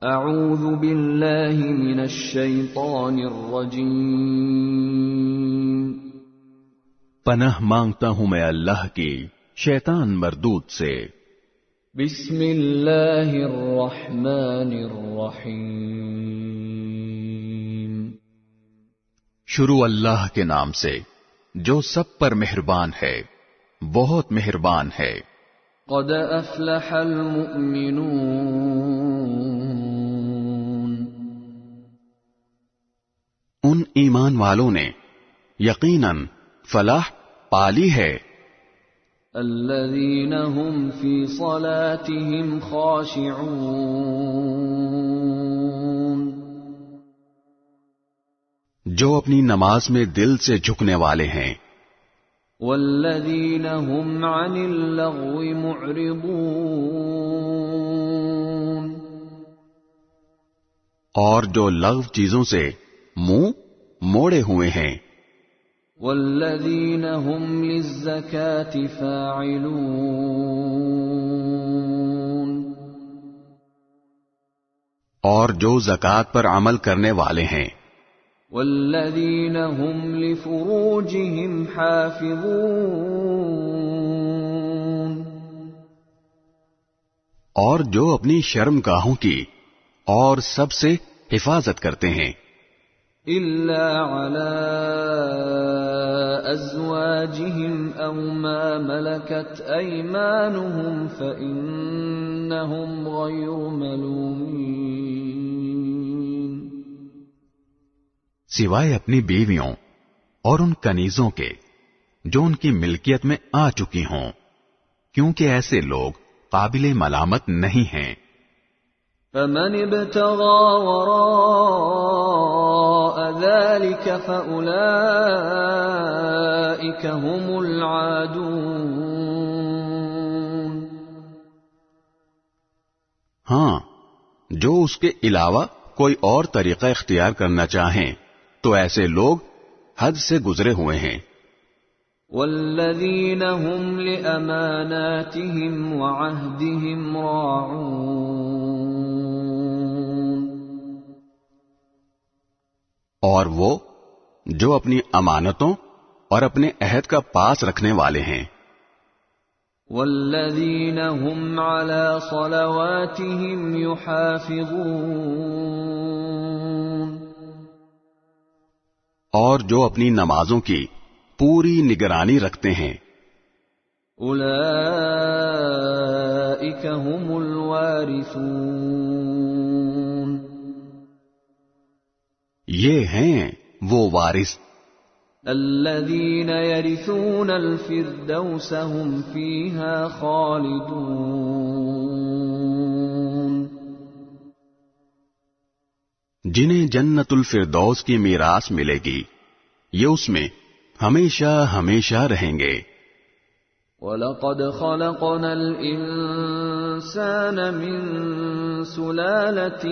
اعوذ باللہ من الشیطان الرجیم، پناہ مانگتا ہوں میں اللہ کی شیطان مردود سے۔ بسم اللہ الرحمن الرحیم، شروع اللہ کے نام سے جو سب پر مہربان ہے، بہت مہربان ہے۔ قد افلح المؤمنون، ان ایمان والوں نے یقیناً فلاح پالی ہے۔ الذین هم فی صلاتهم خاشعون، جو اپنی نماز میں دل سے جھکنے والے ہیں۔ والذین هم عن اللغو معرضون، اور جو لغو چیزوں سے منہ موڑے ہوئے ہیں۔ والذین هم للزکاة فاعلون، اور جو زکوٰۃ پر عمل کرنے والے ہیں۔ والذین هم لفروجهم حافظون، اور جو اپنی شرم گاہوں کی اور سب سے حفاظت کرتے ہیں۔ الا علی ازواجهم او ما ملکت ایمانهم فانہم غیر ملومین، سوائے اپنی بیویوں اور ان کنیزوں کے جو ان کی ملکیت میں آ چکی ہوں، کیونکہ ایسے لوگ قابل ملامت نہیں ہیں۔ فمن ابتغى وراء ذلك فأولئك هم العادون، ہاں، جو اس کے علاوہ کوئی اور طریقہ اختیار کرنا چاہیں تو ایسے لوگ حد سے گزرے ہوئے ہیں۔ والذین هم لأماناتهم وعهدهم راعون، اور وہ جو اپنی امانتوں اور اپنے عہد کا پاس رکھنے والے ہیں۔ والذین هم على صلواتهم يحافظون، اور جو اپنی نمازوں کی پوری نگرانی رکھتے ہیں۔ اولئک هم الوارثون، یہ ہیں وہ وارث الذین یرثون الفردوس هم فیہا خالدون، جنہیں جنت الفردوس کی میراث ملے گی، یہ اس میں ہمیشہ ہمیشہ رہیں گے۔ وَلَقَدْ خَلَقْنَا الْإِنسَانَ مِنْ سُلَالَةٍ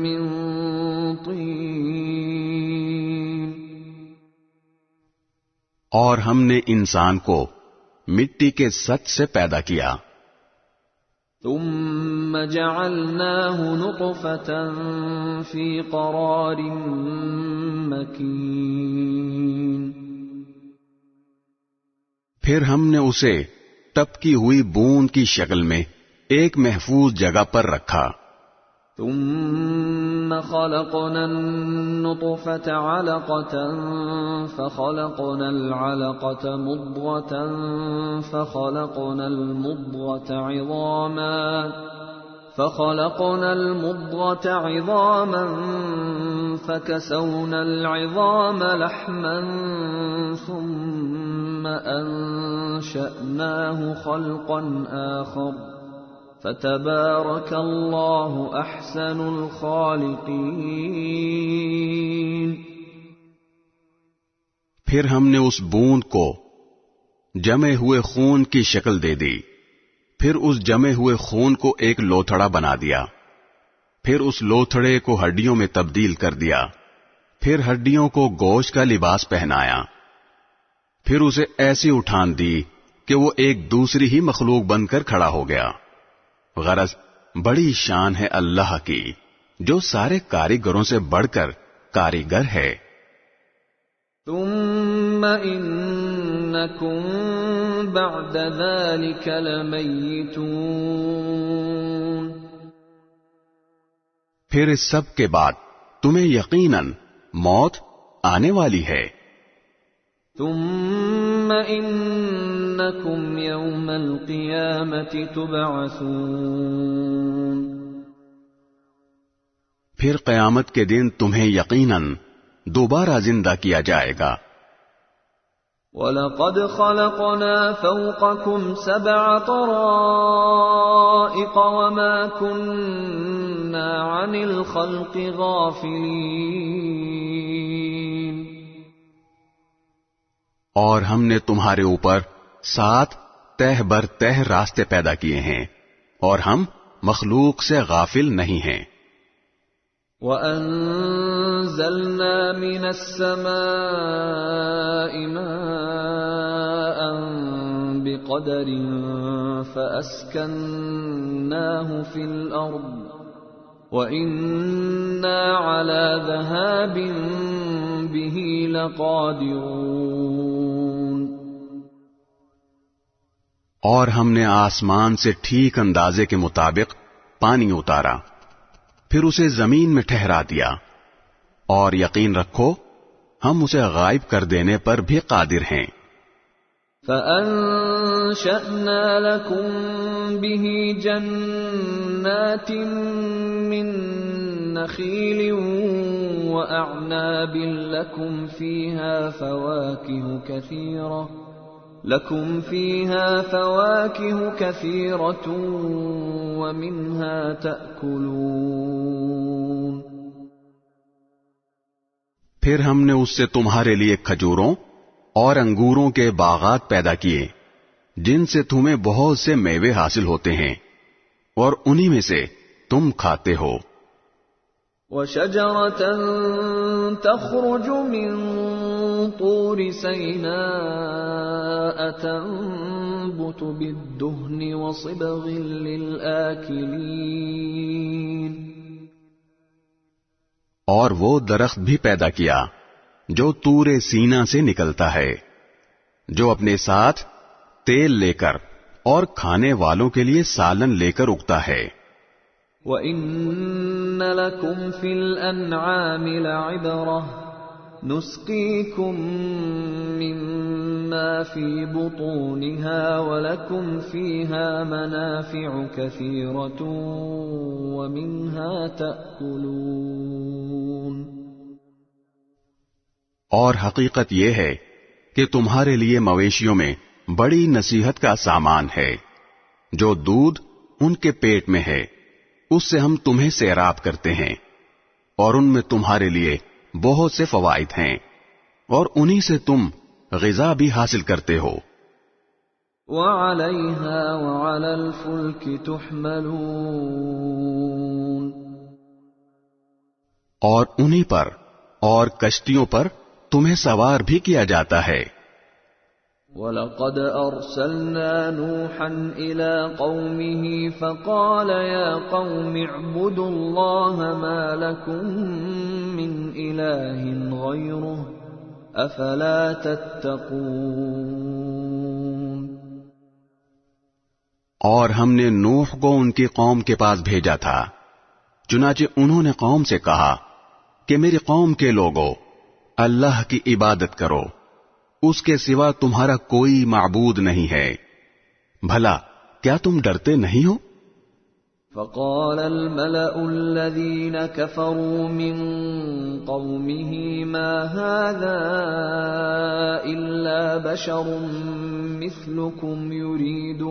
مِّنْ طِينٍ، اور ہم نے انسان کو مٹی کے سط سے پیدا کیا۔ ثُمَّ جَعَلْنَاهُ نُطْفَةً فِي قَرَارٍ مَّكِينٍ، پھر ہم نے اسے ٹپکی ہوئی بوند کی شکل میں ایک محفوظ جگہ پر رکھا۔ ثم خلقنا النطفة علقة فخلقنا العلقة مضغة فخلقنا المضغة عظاما فكسونا العظام لحما ثم أنشأناه خلقا آخر فتبارك اللہ احسن الخالقین، پھر ہم نے اس بوند کو جمے ہوئے خون کی شکل دے دی، پھر اس جمے ہوئے خون کو ایک لوتھڑا بنا دیا، پھر اس لوتھڑے کو ہڈیوں میں تبدیل کر دیا، پھر ہڈیوں کو گوشت کا لباس پہنایا، پھر اسے ایسی اٹھان دی کہ وہ ایک دوسری ہی مخلوق بن کر کھڑا ہو گیا۔ غرض بڑی شان ہے اللہ کی جو سارے کاریگروں سے بڑھ کر کاریگر ہے. ثم انکم بعد ذلك لمیتون. پھر اس سب کے بعد تمہیں یقیناً موت آنے والی ہے. ثم انکم یوم القیامة تبعثون. پھر قیامت کے دن تمہیں یقیناً دوبارہ زندہ کیا جائے گا. وَلَقَدْ خَلَقْنَا فَوْقَكُمْ سَبْعَ طَرَائِقَ وَمَا كُنَّا عَنِ الْخَلْقِ غَافِلِينَ. اور ہم نے تمہارے اوپر 7 تہ بر تہ راستے پیدا کیے ہیں اور ہم مخلوق سے غافل نہیں ہیں. وَأَنزَلْنَا مِنَ السَّمَاءِ مَاءً بِقَدَرٍ فَأَسْكَنَّاهُ فِي الْأَرْضِ وَإِنَّا عَلَى ذَهَابٍ بِهِ لَقَادِرُونَ. اور ہم نے آسمان سے ٹھیک اندازے کے مطابق پانی اتارا، پھر اسے زمین میں ٹھہرا دیا، اور یقین رکھو ہم اسے غائب کر دینے پر بھی قادر ہیں. فَأَنشَأْنَا لَكُم بِهِ جَنَّاتٍ مِّن نَّخِيلٍ وَأَعْنَابٍ لَّكُمْ فِيهَا فَوَاكِهُ كَثِيرَةٌ وَمِنْهَا تَأْكُلُونَ. پھر ہم نے اس سے تمہارے لیے کھجوروں اور انگوروں کے باغات پیدا کیے جن سے تمہیں بہت سے میوے حاصل ہوتے ہیں اور انہی میں سے تم کھاتے ہو. وَشَجَرَةً تَخْرُجُ مِن طُورِ سَيْنَاءَ تَنبُتُ بِالدُّهْنِ وَصِبْغٍ لِّلْآكِلِينَ. اور وہ درخت بھی پیدا کیا جو طور سینا سے نکلتا ہے، جو اپنے ساتھ تیل لے کر اور کھانے والوں کے لیے سالن لے کر اگتا ہے. وَإِنَّ لَكُمْ فِي الْأَنْعَامِ لَعِبْرَةً نُسْقِيكُم مِّمَّا فِي بُطُونِهَا وَلَكُمْ فِيهَا مَنَافِعُ كَثِيرَةٌ وَمِنْهَا تَأْكُلُونَ. اور حقیقت یہ ہے کہ تمہارے لیے مویشیوں میں بڑی نصیحت کا سامان ہے. جو دودھ ان کے پیٹ میں ہے اس سے ہم تمہیں سیراب کرتے ہیں، اور ان میں تمہارے لیے بہت سے فوائد ہیں، اور انہی سے تم غذا بھی حاصل کرتے ہو. وَعَلَيْهَا وَعَلَى الْفُلْكِ تُحْمَلُونَ. اور انہی پر اور کشتیوں پر تمہیں سوار بھی کیا جاتا ہے. وَلَقَدْ أَرْسَلْنَا نُوحًا إِلَىٰ قَوْمِهِ فَقَالَ يَا قَوْمِ اعْبُدُوا اللَّهَ مَا لَكُم مِّنْ إِلَٰهٍ غَيْرُهُ أَفَلَا تَتَّقُونَ. اور ہم نے نوح کو ان کی قوم کے پاس بھیجا تھا، چنانچہ انہوں نے قوم سے کہا کہ میری قوم کے لوگو، اللہ کی عبادت کرو، اس کے سوا تمہارا کوئی معبود نہیں ہے، بھلا کیا تم ڈرتے نہیں ہو؟ فقال الملأ الذين كفروا من قومه ما هذا إلا بشر مثلكم يريد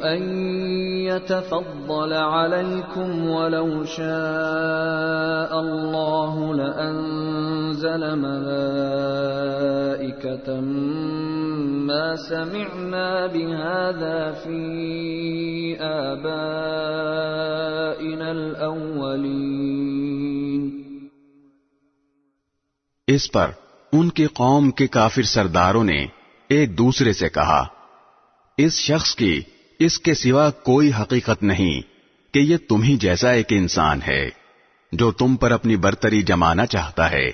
أن يتفضل عليكم ولو شاء الله لأنزل ملائكة ما سمعنا بهذا في آبائنا الأولين. اس پر ان کی قوم کے کافر سرداروں نے ایک دوسرے سے کہا، اس شخص کی اس کے سوا کوئی حقیقت نہیں کہ یہ تم ہی جیسا ایک انسان ہے جو تم پر اپنی برتری جمانا چاہتا ہے،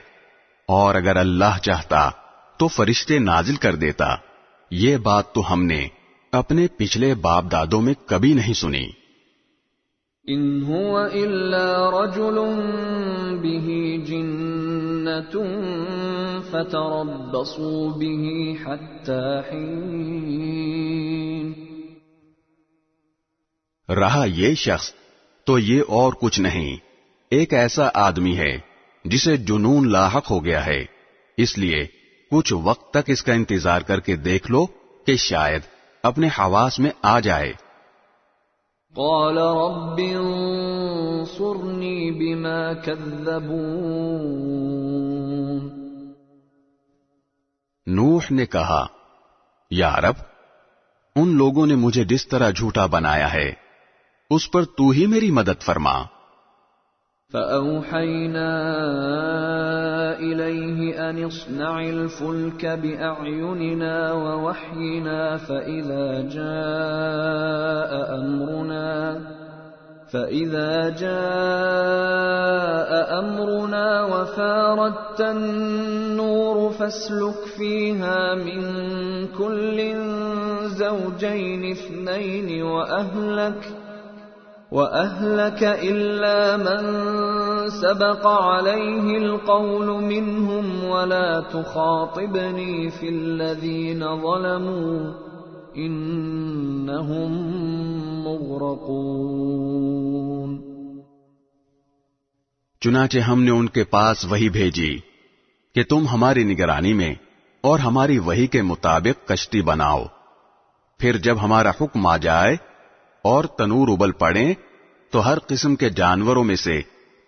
اور اگر اللہ چاہتا تو فرشتے نازل کر دیتا۔ یہ بات تو ہم نے اپنے پچھلے باپ دادوں میں کبھی نہیں سنی۔ ان هو الا رجل به جنة فتربصوا به حتى حين۔ رہا یہ شخص تو یہ اور کچھ نہیں، ایک ایسا آدمی ہے جسے جنون لاحق ہو گیا ہے، اس لیے کچھ وقت تک اس کا انتظار کر کے دیکھ لو کہ شاید اپنے حواس میں آ جائے۔ قال رب انصرنی بما کذبون۔ نوح نے کہا، یا رب، ان لوگوں نے مجھے جس طرح جھوٹا بنایا ہے اس پر تو ہی میری مدد فرما۔ فأوحينا إليه أن اصنع الفلك بأعيننا ووحينا فإذا جاء أمرنا وفارت النور فاسلك فيها من كل زوجين اثنين وأهلك إلا من سبق عليه القول منهم ولا تخاطبني في الذين ظلموا إنهم مغرقون۔ چنانچہ ہم نے ان کے پاس وحی بھیجی کہ تم ہماری نگرانی میں اور ہماری وحی کے مطابق کشتی بناؤ، پھر جب ہمارا حکم آ جائے اور تنور ابل پڑیں تو ہر قسم کے جانوروں میں سے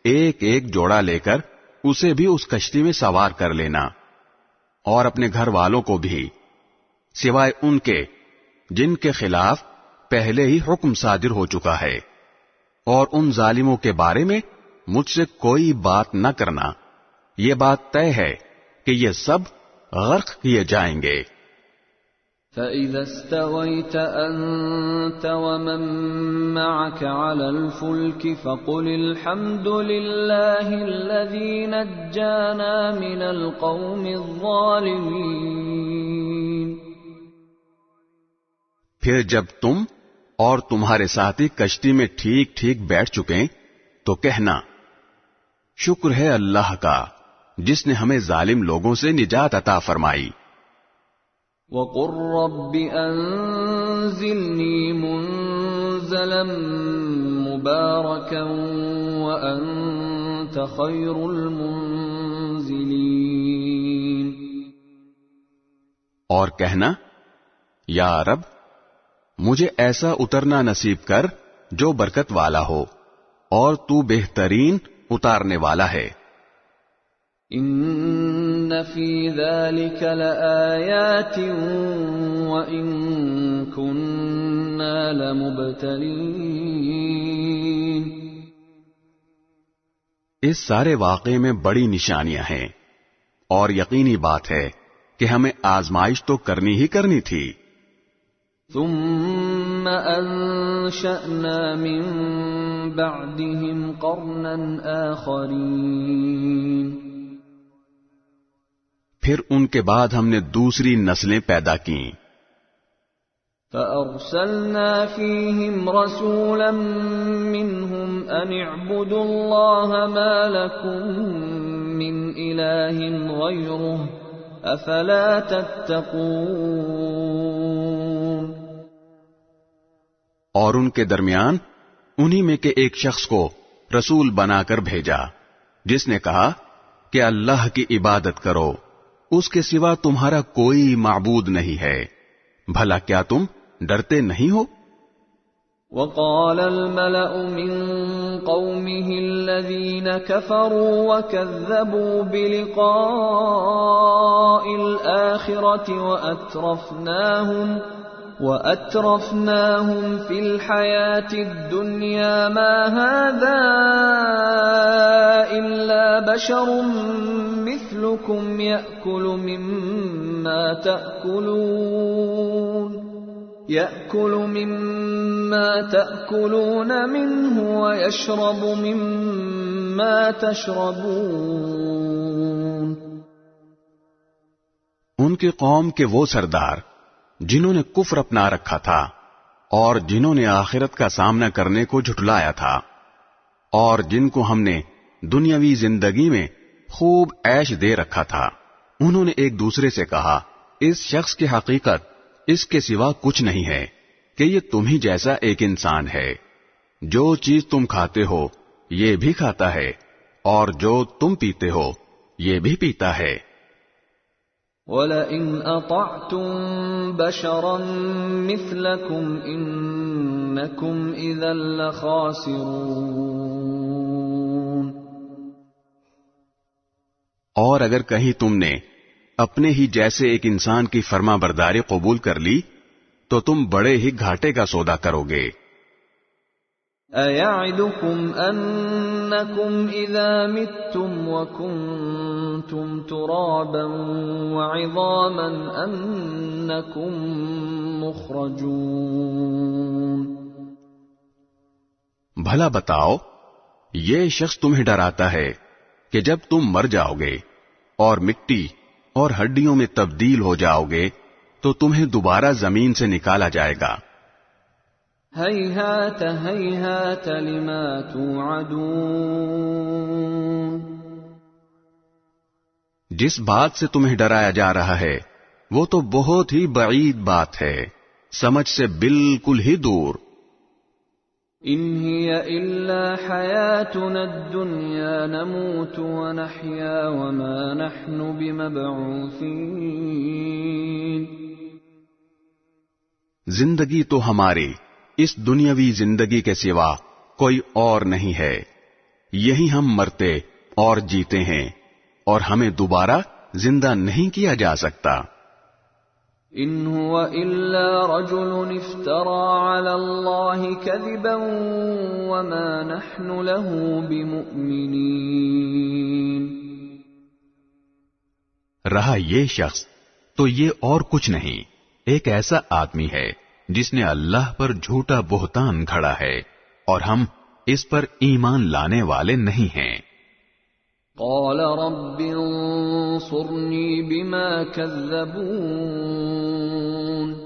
ایک ایک جوڑا لے کر اسے بھی اس کشتی میں سوار کر لینا، اور اپنے گھر والوں کو بھی، سوائے ان کے جن کے خلاف پہلے ہی حکم صادر ہو چکا ہے، اور ان ظالموں کے بارے میں مجھ سے کوئی بات نہ کرنا، یہ بات طے ہے کہ یہ سب غرق کیے جائیں گے۔ فَإِذَا اسْتَوَيْتَ أَنْتَ وَمَن مَّعَكَ عَلَى الْفُلْكِ فَقُلِ الْحَمْدُ لِلَّهِ الَّذِي نَجَّانَا مِنَ الْقَوْمِ الظَّالِمِينَ۔ پھر جب تم اور تمہارے ساتھی کشتی میں ٹھیک ٹھیک بیٹھ چکیں تو کہنا، شکر ہے اللہ کا جس نے ہمیں ظالم لوگوں سے نجات عطا فرمائی۔ وَقُلْ رَبِّ أَنزِلْنِي مُنزَلًا مُبَارَكًا وَأَنْتَ خَيْرُ الْمُنزِلِينَ۔ اور کہنا، یا رب، مجھے ایسا اترنا نصیب کر جو برکت والا ہو، اور تو بہترین اتارنے والا ہے۔ ان فی ذلک لآیات وإن كنا لمبتلین۔ اس سارے واقعے میں بڑی نشانیاں ہیں، اور یقینی بات ہے کہ ہمیں آزمائش تو کرنی ہی کرنی تھی۔ ثم انشأنا من بعدهم قرنا آخرین۔ پھر ان کے بعد ہم نے دوسری نسلیں پیدا کیں۔ فأرسلنا فيهم رسولا منهم أن اعبدوا الله ما لكم من إله غيره أفلا تتقون۔ اور ان کے درمیان انہی میں کے ایک شخص کو رسول بنا کر بھیجا جس نے کہا کہ اللہ کی عبادت کرو، اس کے سوا تمہارا کوئی معبود نہیں ہے، بھلا کیا تم ڈرتے نہیں ہو؟ وقال الملأ من قومه الذين كفروا وكذبوا بلقاء الآخرة وأترفناهم في الحياة الدنيا ما هذا إلا بشر مثلكم يأكل مما تأكلون يأكل مما تأكلون منه ويشرب مما تشربون. ان کی قوم کے وہ سردار جنہوں نے کفر اپنا رکھا تھا اور جنہوں نے آخرت کا سامنا کرنے کو جھٹلایا تھا، اور جن کو ہم نے دنیاوی زندگی میں خوب عیش دے رکھا تھا، انہوں نے ایک دوسرے سے کہا، اس شخص کی حقیقت اس کے سوا کچھ نہیں ہے کہ یہ تم ہی جیسا ایک انسان ہے، جو چیز تم کھاتے ہو یہ بھی کھاتا ہے اور جو تم پیتے ہو یہ بھی پیتا ہے۔ وَلَئِنْ أَطَعْتُمْ بَشَرًا مِثْلَكُمْ إِنَّكُمْ إِذًا لَخَاسِرُونَ۔ اور اگر کہیں تم نے اپنے ہی جیسے ایک انسان کی فرما برداری قبول کر لی تو تم بڑے ہی گھاٹے کا سودا کرو گے۔ أَيَعِدُكُمْ أَنَّكُمْ إِذَا مِتُّمْ وَكُنْتُمْ تُرَابًا وَعِظَامًا أَنَّكُمْ مُخْرَجُونَ۔ بھلا بتاؤ، یہ شخص تمہیں ڈراتا ہے کہ جب تم مر جاؤ گے اور مٹی اور ہڈیوں میں تبدیل ہو جاؤ گے تو تمہیں دوبارہ زمین سے نکالا جائے گا۔ هَيْهَاتَ هَيْهَاتَ لِمَا تُوعَدُونَ۔ جس بات سے تمہیں ڈرایا جا رہا ہے وہ تو بہت ہی بعید بات ہے، سمجھ سے بالکل ہی دور۔ إِنْ هِيَ إِلَّا حَيَاتُنَا الدُّنْيَا نَمُوتُ وَنَحْيَا وَمَا نَحْنُ بِمَبْعُوثِينَ۔ زندگی تو ہماری اس دنیاوی زندگی کے سوا کوئی اور نہیں ہے، یہی ہم مرتے اور جیتے ہیں اور ہمیں دوبارہ زندہ نہیں کیا جا سکتا۔ إِنْ هُوَ إِلَّا رَجُلٌ افْتَرَى عَلَى اللَّهِ كَذِبًا وَمَا نَحْنُ لَهُ بِمُؤْمِنِينَ۔ رہا یہ شخص تو یہ اور کچھ نہیں، ایک ایسا آدمی ہے جس نے اللہ پر جھوٹا بہتان گھڑا ہے اور ہم اس پر ایمان لانے والے نہیں ہیں۔ قال رب انصرنی بما كذبون۔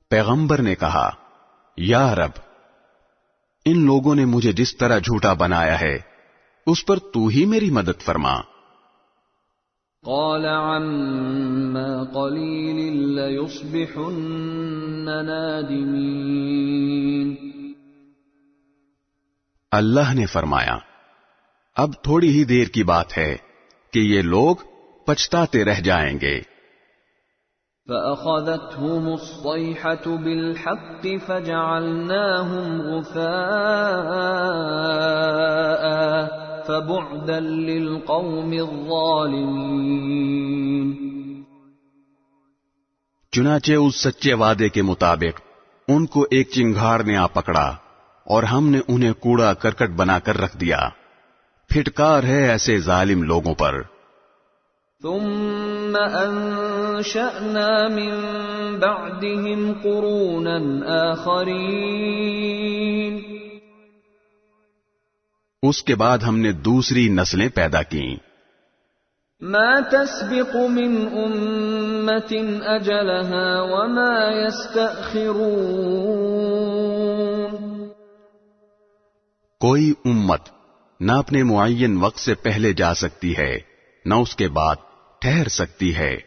پیغمبر نے کہا، یا رب، ان لوگوں نے مجھے جس طرح جھوٹا بنایا ہے اس پر تو ہی میری مدد فرما۔ قال عما قلیل لیصبحن نادمین۔ اللہ نے فرمایا، اب تھوڑی ہی دیر کی بات ہے کہ یہ لوگ پچھتاتے رہ جائیں گے۔ فَأَخَذَتْهُمُ الصَّيْحَةُ بِالْحَقِّ فَجَعَلْنَاهُمْ غُثَاءً فَبُعْدًا لِلْقَوْمِ الظَّالِمِينَ۔ چنانچہ اس سچے وعدے کے مطابق ان کو ایک چنگھاڑ نے آ پکڑا اور ہم نے انہیں کوڑا کرکٹ بنا کر رکھ دیا۔ پھٹکار ہے ایسے ظالم لوگوں پر۔ ثم انشأنا من بعدهم قرونا آخرین۔ اس کے بعد ہم نے دوسری نسلیں پیدا کیں۔ ما تسبق من امة اجلها وما يستأخرون۔ کوئی امت نہ اپنے معین وقت سے پہلے جا سکتی ہے نہ اس کے بعد ٹھہر سکتی ہے۔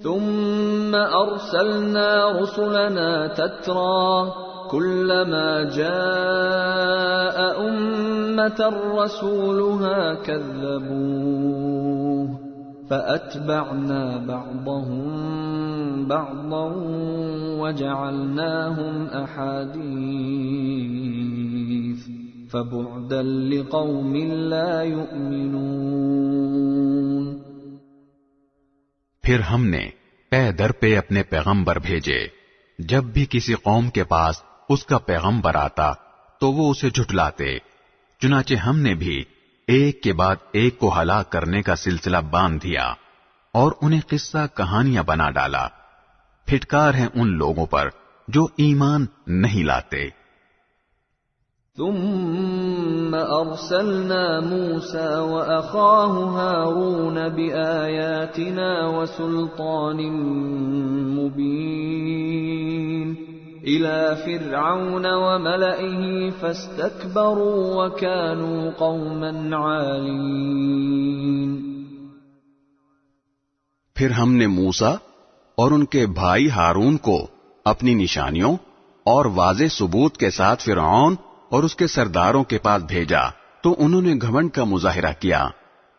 ثم ارسلنا رسلنا تترى كلما جاء امة رسولها كذبوه فاتبعنا بعضهم بعضا وجعلناهم احاديث فبعدا لقوم لا يؤمنون۔ پھر ہم نے پے در پہ اپنے پیغمبر بھیجے، جب بھی کسی قوم کے پاس اس کا پیغمبر آتا تو وہ اسے جھٹلاتے، چنانچہ ہم نے بھی ایک کے بعد ایک کو ہلاک کرنے کا سلسلہ باندھ دیا اور انہیں قصہ کہانیاں بنا ڈالا۔ پھٹکار ہے ان لوگوں پر جو ایمان نہیں لاتے۔ ثم أرسلنا موسى وأخاه هارون بآياتنا وسلطان مبين إلى فرعون وملئه فاستكبروا وكانوا قوما عالين۔ پھر ہم نے موسیٰ اور ان کے بھائی ہارون کو اپنی نشانیوں اور واضح ثبوت کے ساتھ فرعون اور اس کے سرداروں کے پاس بھیجا تو انہوں نے گھمنڈ کا مظاہرہ کیا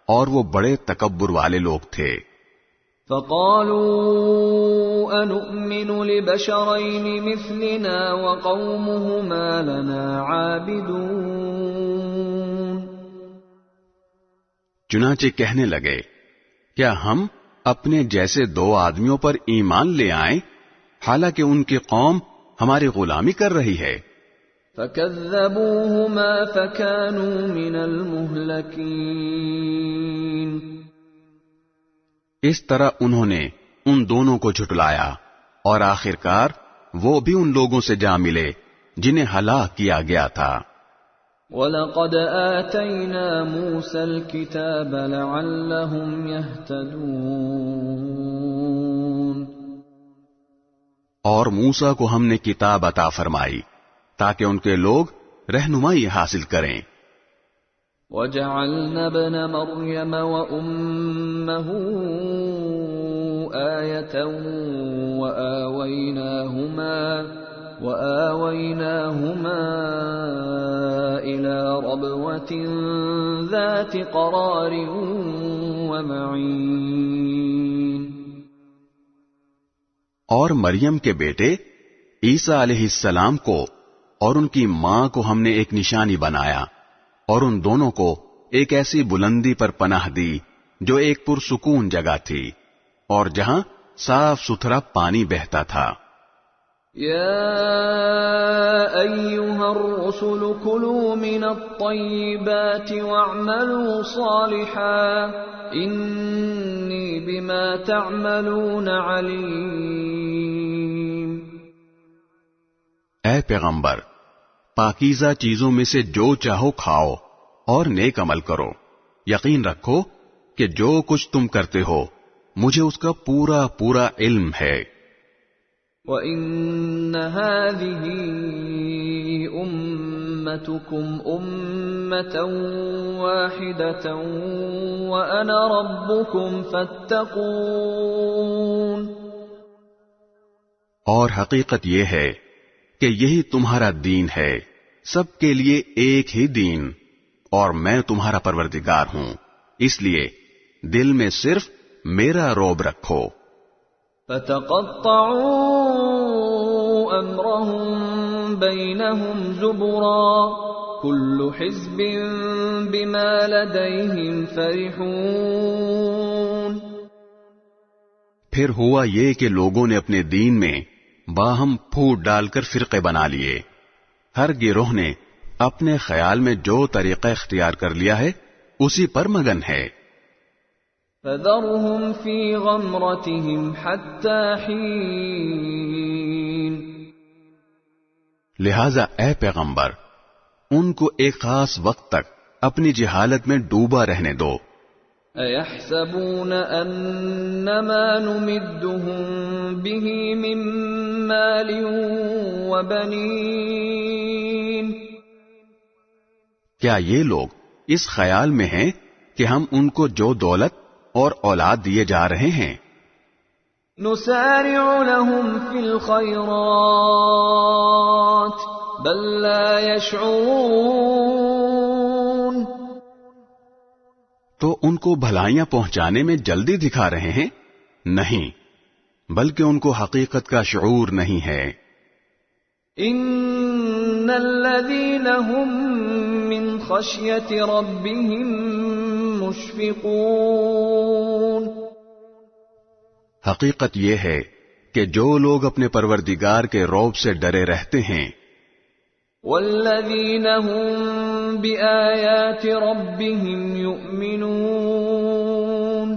اور وہ بڑے تکبر والے لوگ تھے۔ فقالوا أنؤمن لبشرين مثلنا وقومهما لنا عابدون۔ چنانچہ کہنے لگے، کیا ہم اپنے جیسے دو آدمیوں پر ایمان لے آئیں حالانکہ ان کی قوم ہماری غلامی کر رہی ہے؟ فكذبوهما فكانوا من المهلكين۔ اس طرح انہوں نے ان دونوں کو جھٹلایا اور آخرکار وہ بھی ان لوگوں سے جا ملے جنہیں ہلاک کیا گیا تھا۔ وَلَقَدْ آتَيْنَا مُوسَى الْكِتَابَ لَعَلَّهُمْ يَهْتَدُونَ۔ اور موسیٰ کو ہم نے کتاب عطا فرمائی تاکہ ان کے لوگ رہنمائی حاصل کریں۔ وَجَعَلْنَا ابْنَ مَرْيَمَ وَأُمَّهُ آيَةً وَآوَيْنَاهُمَا إِلَى رَبْوَةٍ ذَاتِ قَرَارٍ وَمَعِينٍ۔ اور مریم کے بیٹے عیسیٰ علیہ السلام کو اور ان کی ماں کو ہم نے ایک نشانی بنایا اور ان دونوں کو ایک ایسی بلندی پر پناہ دی جو ایک پرسکون جگہ تھی اور جہاں صاف ستھرا پانی بہتا تھا۔ یا ایھا الرسل کلوا من الطیبات واعملوا صالحا انی بما تعملون علیم۔ اے پیغمبر، پاکیزہ چیزوں میں سے جو چاہو کھاؤ اور نیک عمل کرو، یقین رکھو کہ جو کچھ تم کرتے ہو مجھے اس کا پورا پورا علم ہے۔ وَإِنَّ هَذِهِ أُمَّتُكُمْ أُمَّةً وَاحِدَةً وَأَنَا رَبُّكُمْ فَاتَّقُونِ۔ اور حقیقت یہ ہے کہ یہی تمہارا دین ہے، سب کے لیے ایک ہی دین، اور میں تمہارا پروردگار ہوں، اس لیے دل میں صرف میرا روب رکھو۔ فَتَقَطَّعُوا أَمْرَهُمْ بَيْنَهُمْ زُبُرًا كُلُّ حِزْبٍ بِمَا لَدَيْهِمْ فَرِحُونَ۔ پھر ہوا یہ کہ لوگوں نے اپنے دین میں باہم پھوٹ ڈال کر فرقے بنا لیے، ہر گروہ نے اپنے خیال میں جو طریقہ اختیار کر لیا ہے اسی پر مگن ہے۔ فَذَرْهُمْ فِي غَمْرَتِهِمْ حَتَّى حِينٍ۔ لہذا اے پیغمبر، ان کو ایک خاص وقت تک اپنی جہالت میں ڈوبا رہنے دو۔ أَيَحْسَبُونَ أَنَّمَا نُمِدُّهُم بِهِ مِن مَّالٍ وَبَنِينَ۔ کیا یہ لوگ اس خیال میں ہیں کہ ہم ان کو جو دولت اور اولاد دیے جا رہے ہیں؟ نُسَارِعُ لَهُمْ فِي الْخَيْرَاتِ بَل لَّا يَشْعُرُونَ۔ تو ان کو بھلائیاں پہنچانے میں جلدی دکھا رہے ہیں؟ نہیں، بلکہ ان کو حقیقت کا شعور نہیں ہے۔ ان الذين هم من خشية ربهم مشفقون۔ حقیقت یہ ہے کہ جو لوگ اپنے پروردگار کے رعب سے ڈرے رہتے ہیں، والذین هم بآیات ربهم یؤمنون،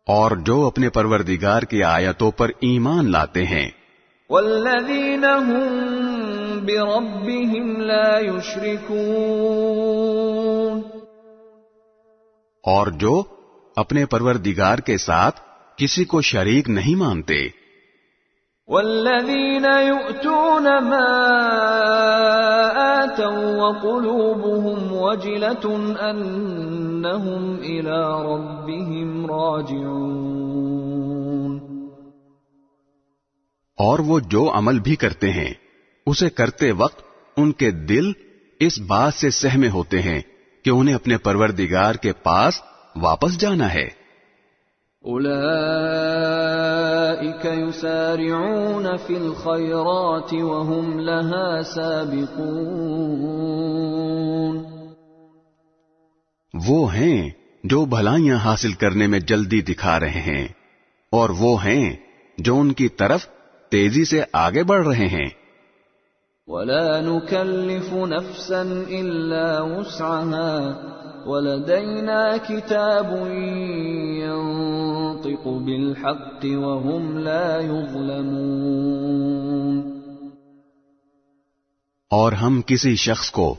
اور جو اپنے پروردگار کی آیتوں پر ایمان لاتے ہیں، والذین هم بربهم لا یشرکون، اور جو اپنے پروردگار کے ساتھ کسی کو شریک نہیں مانتے، والذین یؤتون ما آتوا وقلوبهم وجلة انہم الی ربهم راجعون، اور وہ جو عمل بھی کرتے ہیں اسے کرتے وقت ان کے دل اس بات سے سہمے ہوتے ہیں کہ انہیں اپنے پروردگار کے پاس واپس جانا ہے۔ اولئک یسارعون فی الخیرات وهم لها سابقون، وہ ہیں جو بھلائیاں حاصل کرنے میں جلدی دکھا رہے ہیں، اور وہ ہیں جو ان کی طرف تیزی سے آگے بڑھ رہے ہیں۔ ولا نكلف نفسا الا وسعها ولدينا كتاب ينطق بالحق وهم لا يظلمون، اور ہم کسی شخص کو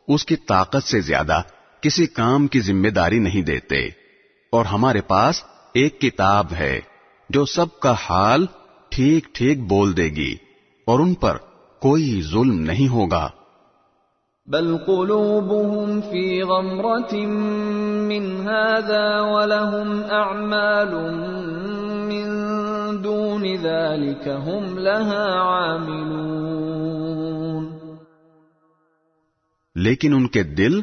اس کی طاقت سے زیادہ کسی کام کی ذمہ داری نہیں دیتے، اور ہمارے پاس ایک کتاب ہے جو سب کا حال ٹھیک ٹھیک بول دے گی، اور ان پر کوئی ظلم نہیں ہوگا۔ بل قلوبهم في غمرة من هذا ولهم أعمال من دون ذلك هم لها عاملون، لیکن ان کے دل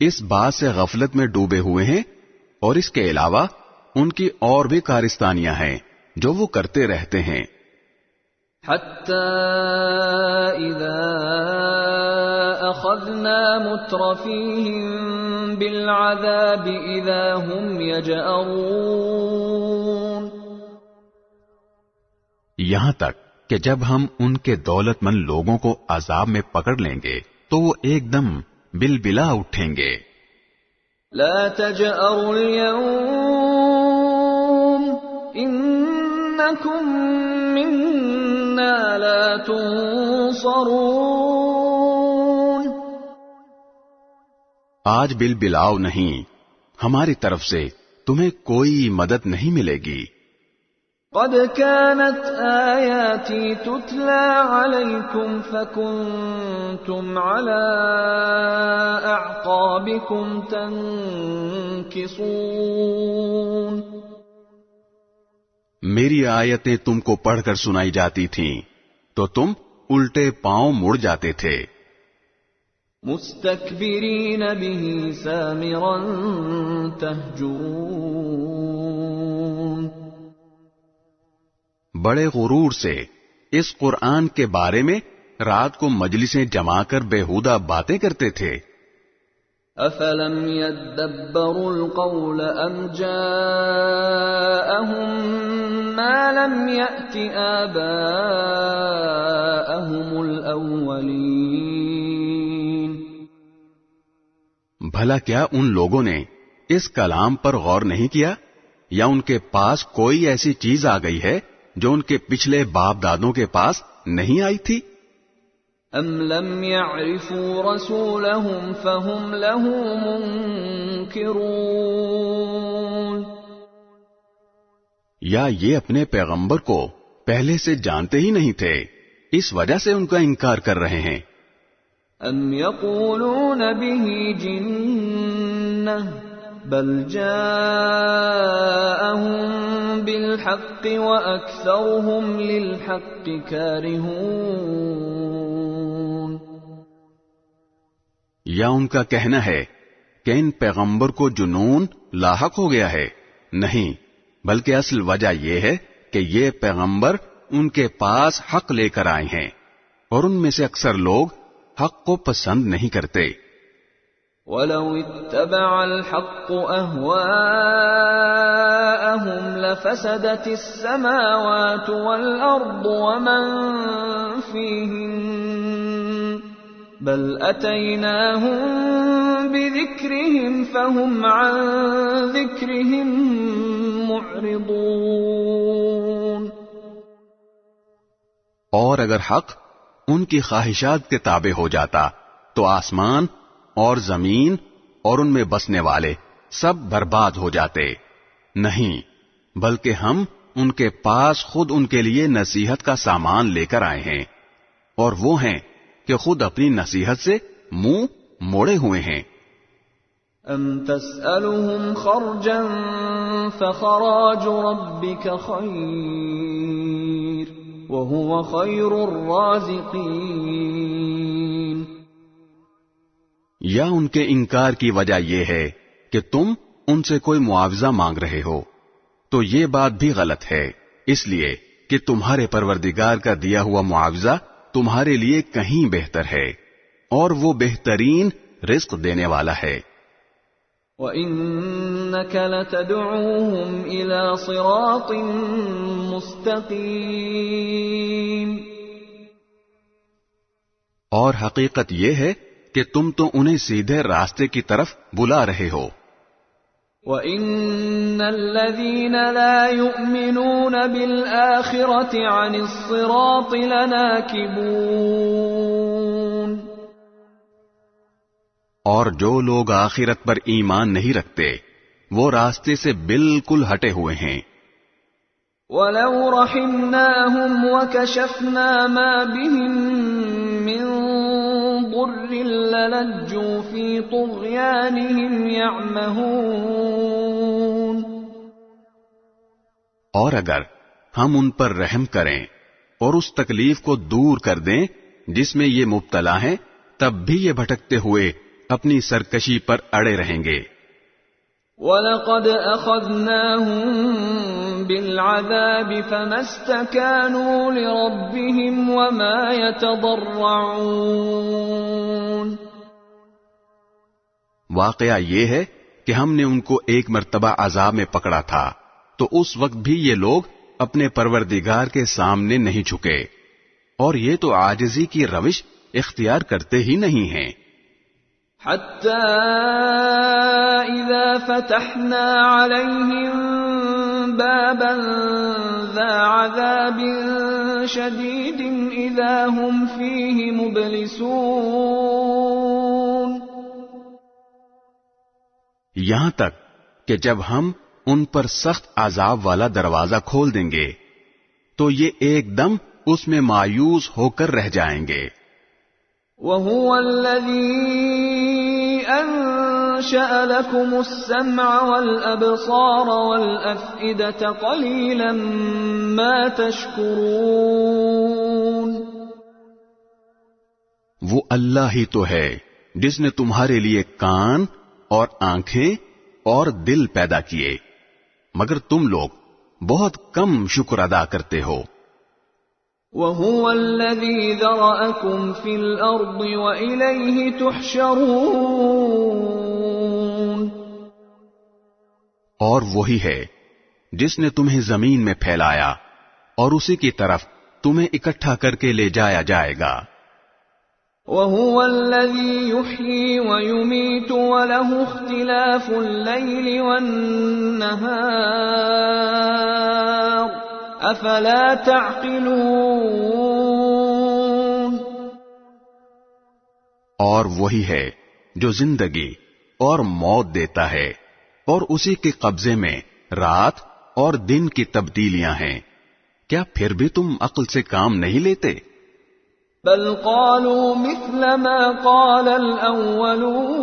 اس بات سے غفلت میں ڈوبے ہوئے ہیں، اور اس کے علاوہ ان کی اور بھی کارستانیاں ہیں جو وہ کرتے رہتے ہیں۔ حتى إذا أخذنا مترفيهم بالعذاب إذا هم يجأرون، یہاں تک کہ جب ہم ان کے دولت مند لوگوں کو عذاب میں پکڑ لیں گے تو وہ ایک دم بلبلا اٹھیں گے۔ لا تجأروا اليوم إنكم منا لا تنصرون، آج بلبلاؤ نہیں، ہماری طرف سے تمہیں کوئی مدد نہیں ملے گی۔ قد كانت آياتي تتلى عليكم فكنتم على أعقابكم تنكصون، میری آیتیں تم کو پڑھ کر سنائی جاتی تھیں تو تم الٹے پاؤں مڑ جاتے تھے۔ مستكبرين به سامرا تهجرون، بڑے غرور سے اس قرآن کے بارے میں رات کو مجلسیں جما کر بےہودہ باتیں کرتے تھے۔ افلم يدبروا القول ام جاءهم ما لم يأت آباءهم الاولین، بھلا کیا ان لوگوں نے اس کلام پر غور نہیں کیا، یا ان کے پاس کوئی ایسی چیز آ گئی ہے جو ان کے پچھلے باپ دادوں کے پاس نہیں آئی تھی؟ ام لم يعرفوا رسولهم فهم له منکرون، یا یہ اپنے پیغمبر کو پہلے سے جانتے ہی نہیں تھے، اس وجہ سے ان کا انکار کر رہے ہیں۔ ام یقولون به جنہ بل جاءهم بالحق واکثرهم للحق کارہون، یا ان کا کہنا ہے کہ ان پیغمبر کو جنون لاحق ہو گیا ہے؟ نہیں، بلکہ اصل وجہ یہ ہے کہ یہ پیغمبر ان کے پاس حق لے کر آئے ہیں، اور ان میں سے اکثر لوگ حق کو پسند نہیں کرتے۔ وَلَوِ اتَّبَعَ الْحَقُّ أَهْوَاءَهُمْ لَفَسَدَتِ السَّمَاوَاتُ وَالْأَرْضُ وَمَنْ فِيهِنَّ بَلْ أَتَيْنَاهُمْ بِذِكْرِهِمْ فَهُمْ عَنْ ذِكْرِهِمْ مُعْرِضُونَ، معرضون. اور اگر حق ان کی خواہشات کے تابع ہو جاتا تو آسمان اور زمین اور ان میں بسنے والے سب برباد ہو جاتے. نہیں، بلکہ ہم ان کے پاس خود ان کے لیے نصیحت کا سامان لے کر آئے ہیں، اور وہ ہیں کہ خود اپنی نصیحت سے منہ موڑے ہوئے ہیں. ام تسألهم خرجا فخراج ربك خير وهو خير الرازقين. یا ان کے انکار کی وجہ یہ ہے کہ تم ان سے کوئی معاوضہ مانگ رہے ہو، تو یہ بات بھی غلط ہے، اس لیے کہ تمہارے پروردگار کا دیا ہوا معاوضہ تمہارے لیے کہیں بہتر ہے، اور وہ بہترین رزق دینے والا ہے. وَإِنَّكَ لَتَدْعُوهُمْ إِلَى صِرَاطٍ مُسْتَقِيمٍ. اور حقیقت یہ ہے کہ تم تو انہیں سیدھے راستے کی طرف بلا رہے ہو. وَإِنَّ الَّذِينَ لَا يُؤْمِنُونَ بِالْآخِرَةِ عَنِ الصِّرَاطِ لَنَاكِبُونَ. اور جو لوگ آخرت پر ایمان نہیں رکھتے وہ راستے سے بالکل ہٹے ہوئے ہیں. وَلَوْ رَحِمْنَاهُمْ وَكَشَفْنَا مَا بِهِمْ مِنْ ضُرٍّ لَلَجُّوا فِي طُغْيَانِهِمْ يَعْمَهُونَ. اور اگر ہم ان پر رحم کریں اور اس تکلیف کو دور کر دیں جس میں یہ مبتلا ہیں، تب بھی یہ بھٹکتے ہوئے اپنی سرکشی پر اڑے رہیں گے. وَلَقَدْ أَخَذْنَاهُمْ بِالْعَذَابِ فَمَا اسْتَكَانُوا لِرَبِّهِمْ وَمَا يَتَضَرَّعُونَ. واقعہ یہ ہے کہ ہم نے ان کو ایک مرتبہ عذاب میں پکڑا تھا تو اس وقت بھی یہ لوگ اپنے پروردگار کے سامنے نہیں جھکے، اور یہ تو عاجزی کی روش اختیار کرتے ہی نہیں ہیں. حَتَّى إِذَا فَتَحْنَا عَلَيْهِمْ بَابًا ذَا عَذَابٍ شَدِيدٍ إِذَا هُمْ فِيهِ مُبْلِسُونَ. یہاں تک کہ جب ہم ان پر سخت عذاب والا دروازہ کھول دیں گے تو یہ ایک دم اس میں مایوس ہو کر رہ جائیں گے. وَهُوَ الَّذِي أَنشَأَ لَكُمُ السَّمْعَ وَالْأَبْصَارَ وَالْأَفْئِدَةَ قَلِيلًا مَا تَشْكُرُونَ. وہ اللہ ہی تو ہے جس نے تمہارے لیے کان اور آنکھیں اور دل پیدا کیے، مگر تم لوگ بہت کم شکر ادا کرتے ہو. وَهُوَ الَّذِي ذَرَأَكُمْ فِي الْأَرْضِ وَإِلَيْهِ تُحْشَرُونَ. اور وہی ہے جس نے تمہیں زمین میں پھیلایا اور اسی کی طرف تمہیں اکٹھا کر کے لے جایا جائے گا. وَهُوَ الَّذِي يُحْيِي وَيُمِيتُ وَلَهُ اخْتِلَافُ اللَّيْلِ وَالنَّهَارِ أَفَلَا تَعْقِلُونَ. اور وہی ہے جو زندگی اور موت دیتا ہے، اور اسی کے قبضے میں رات اور دن کی تبدیلیاں ہیں. کیا پھر بھی تم عقل سے کام نہیں لیتے؟ بل قالوا مثل ما قال الأولون.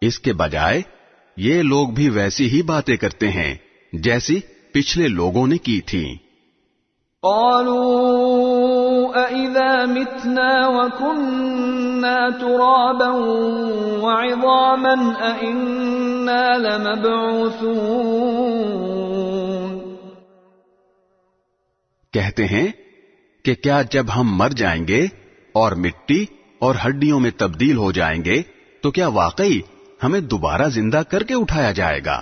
اس کے بجائے یہ لوگ بھی ویسی ہی باتیں کرتے ہیں جیسی پچھلے لوگوں نے کی تھی. قالوا أَإِذَا مِتْنَا وَكُنَّا تُرَابًا وَعِظَامًا أَإِنَّا لَمَبْعُوثُونَ. کہتے ہیں کہ کیا جب ہم مر جائیں گے اور مٹی اور ہڈیوں میں تبدیل ہو جائیں گے تو کیا واقعی ہمیں دوبارہ زندہ کر کے اٹھایا جائے گا؟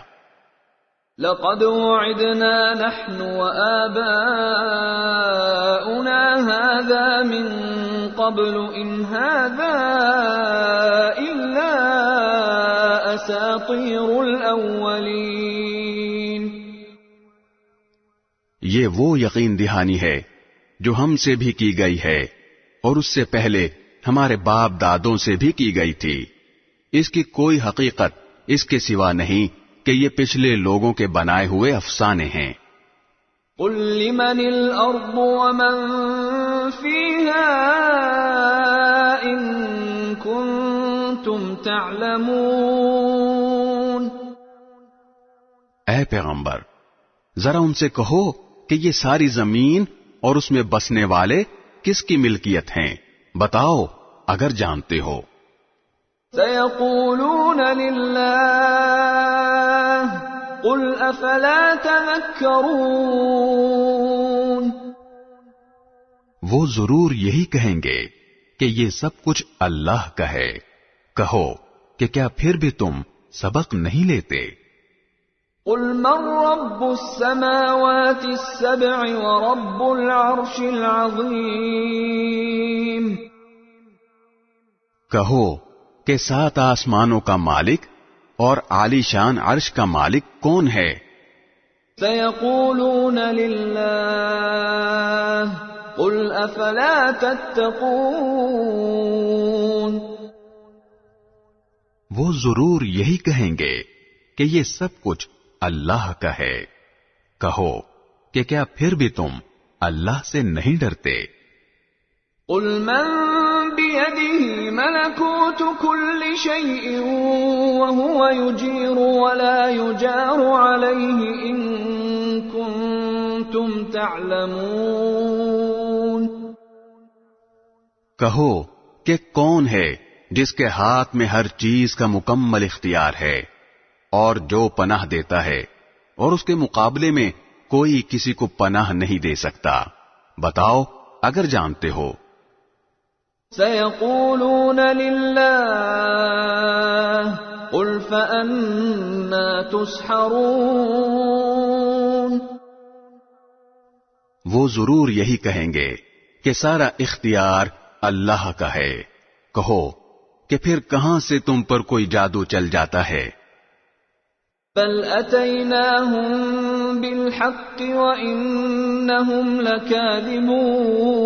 لقد وعدنا نحن وآباؤنا هذا من قبل إن هذا إلا أساطير وہ یقین دہانی ہے جو ہم سے بھی کی گئی ہے اور اس سے پہلے ہمارے باپ دادوں سے بھی کی گئی تھی. اس کی کوئی حقیقت اس کے سوا نہیں کہ یہ پچھلے لوگوں کے بنائے ہوئے افسانے ہیں. قل لمن الارض ومن فيها ان كنتم تعلمون. اے پیغمبر ذرا ان سے کہو کہ یہ ساری زمین اور اس میں بسنے والے کس کی ملکیت ہیں، بتاؤ اگر جانتے ہو. سيقولون لله قل افلا تذكرون. وہ ضرور یہی کہیں گے کہ یہ سب کچھ اللہ کا ہے، کہو کہ کیا پھر بھی تم سبق نہیں لیتے. قل من رب السماوات السبع ورب العرش العظیم. کہو کہ 7 آسمانوں کا مالک اور عالی شان عرش کا مالک کون ہے؟ سيقولون لله قل افلا تتقون. وہ ضرور یہی کہیں گے کہ یہ سب کچھ اللہ کا ہے، کہو کہ کیا پھر بھی تم اللہ سے نہیں ڈرتے. قل من بيده ملكوت كل شيء وهو يجير ولا يجار عليه إن كنتم تعلمون. کہو کہ کون ہے جس کے ہاتھ میں ہر چیز کا مکمل اختیار ہے اور جو پناہ دیتا ہے اور اس کے مقابلے میں کوئی کسی کو پناہ نہیں دے سکتا، بتاؤ اگر جانتے ہو. سيقولون لله قل فأنا تسحرون. وہ ضرور یہی کہیں گے کہ سارا اختیار اللہ کا ہے، کہو کہ پھر کہاں سے تم پر کوئی جادو چل جاتا ہے. بل اتيناهم بالحق وانهم لكاذبون.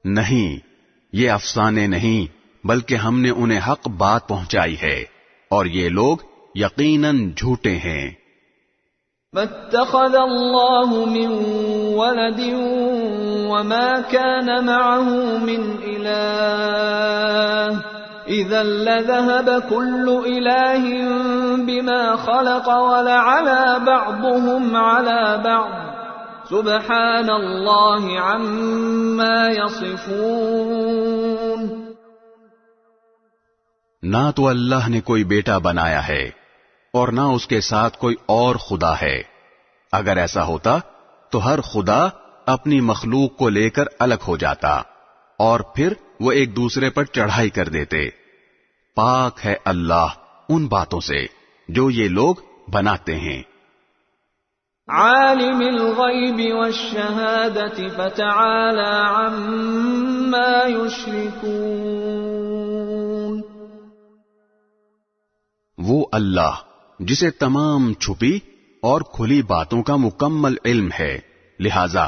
نہیں، یہ افسانے نہیں بلکہ ہم نے انہیں حق بات پہنچائی ہے اور یہ لوگ یقیناً جھوٹے ہیں. ما اتخذ الله من ولد وما كان معه من إله إذا لذهب كل إله بما خلق ولعلى بعضهم على بعض سبحان الله عما يصفون. نہ تو اللہ نے کوئی بیٹا بنایا ہے اور نہ اس کے ساتھ کوئی اور خدا ہے. اگر ایسا ہوتا تو ہر خدا اپنی مخلوق کو لے کر الگ ہو جاتا اور پھر وہ ایک دوسرے پر چڑھائی کر دیتے. پاک ہے اللہ ان باتوں سے جو یہ لوگ بناتے ہیں. عالم الغیب والشہادۃ فتعالی عما یشرکون. وہ اللہ جسے تمام چھپی اور کھلی باتوں کا مکمل علم ہے، لہذا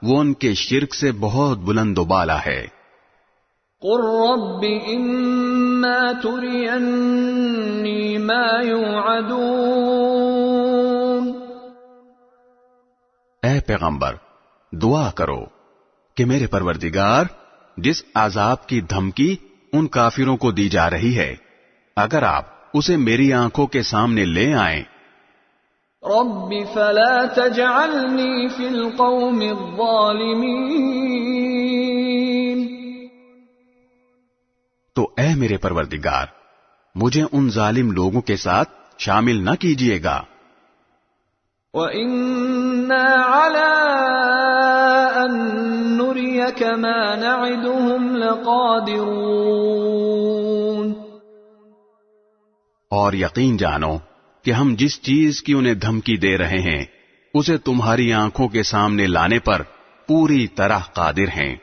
وہ ان کے شرک سے بہت بلند و بالا ہے. قل رب اما ترینی ما یوعدون. اے پیغمبر دعا کرو کہ میرے پروردگار جس عذاب کی دھمکی ان کافروں کو دی جا رہی ہے اگر آپ اسے میری آنکھوں کے سامنے لے آئیں. رب فلا تجعلنی فی القوم الظالمین. تو اے میرے پروردگار مجھے ان ظالم لوگوں کے ساتھ شامل نہ کیجیے گا. وَإِنَّا عَلَىٰ أَن نُّرِيَكَ مَا نَعِدُهُمْ لَقَادِرُونَ. اور یقین جانو کہ ہم جس چیز کی انہیں دھمکی دے رہے ہیں اسے تمہاری آنکھوں کے سامنے لانے پر پوری طرح قادر ہیں.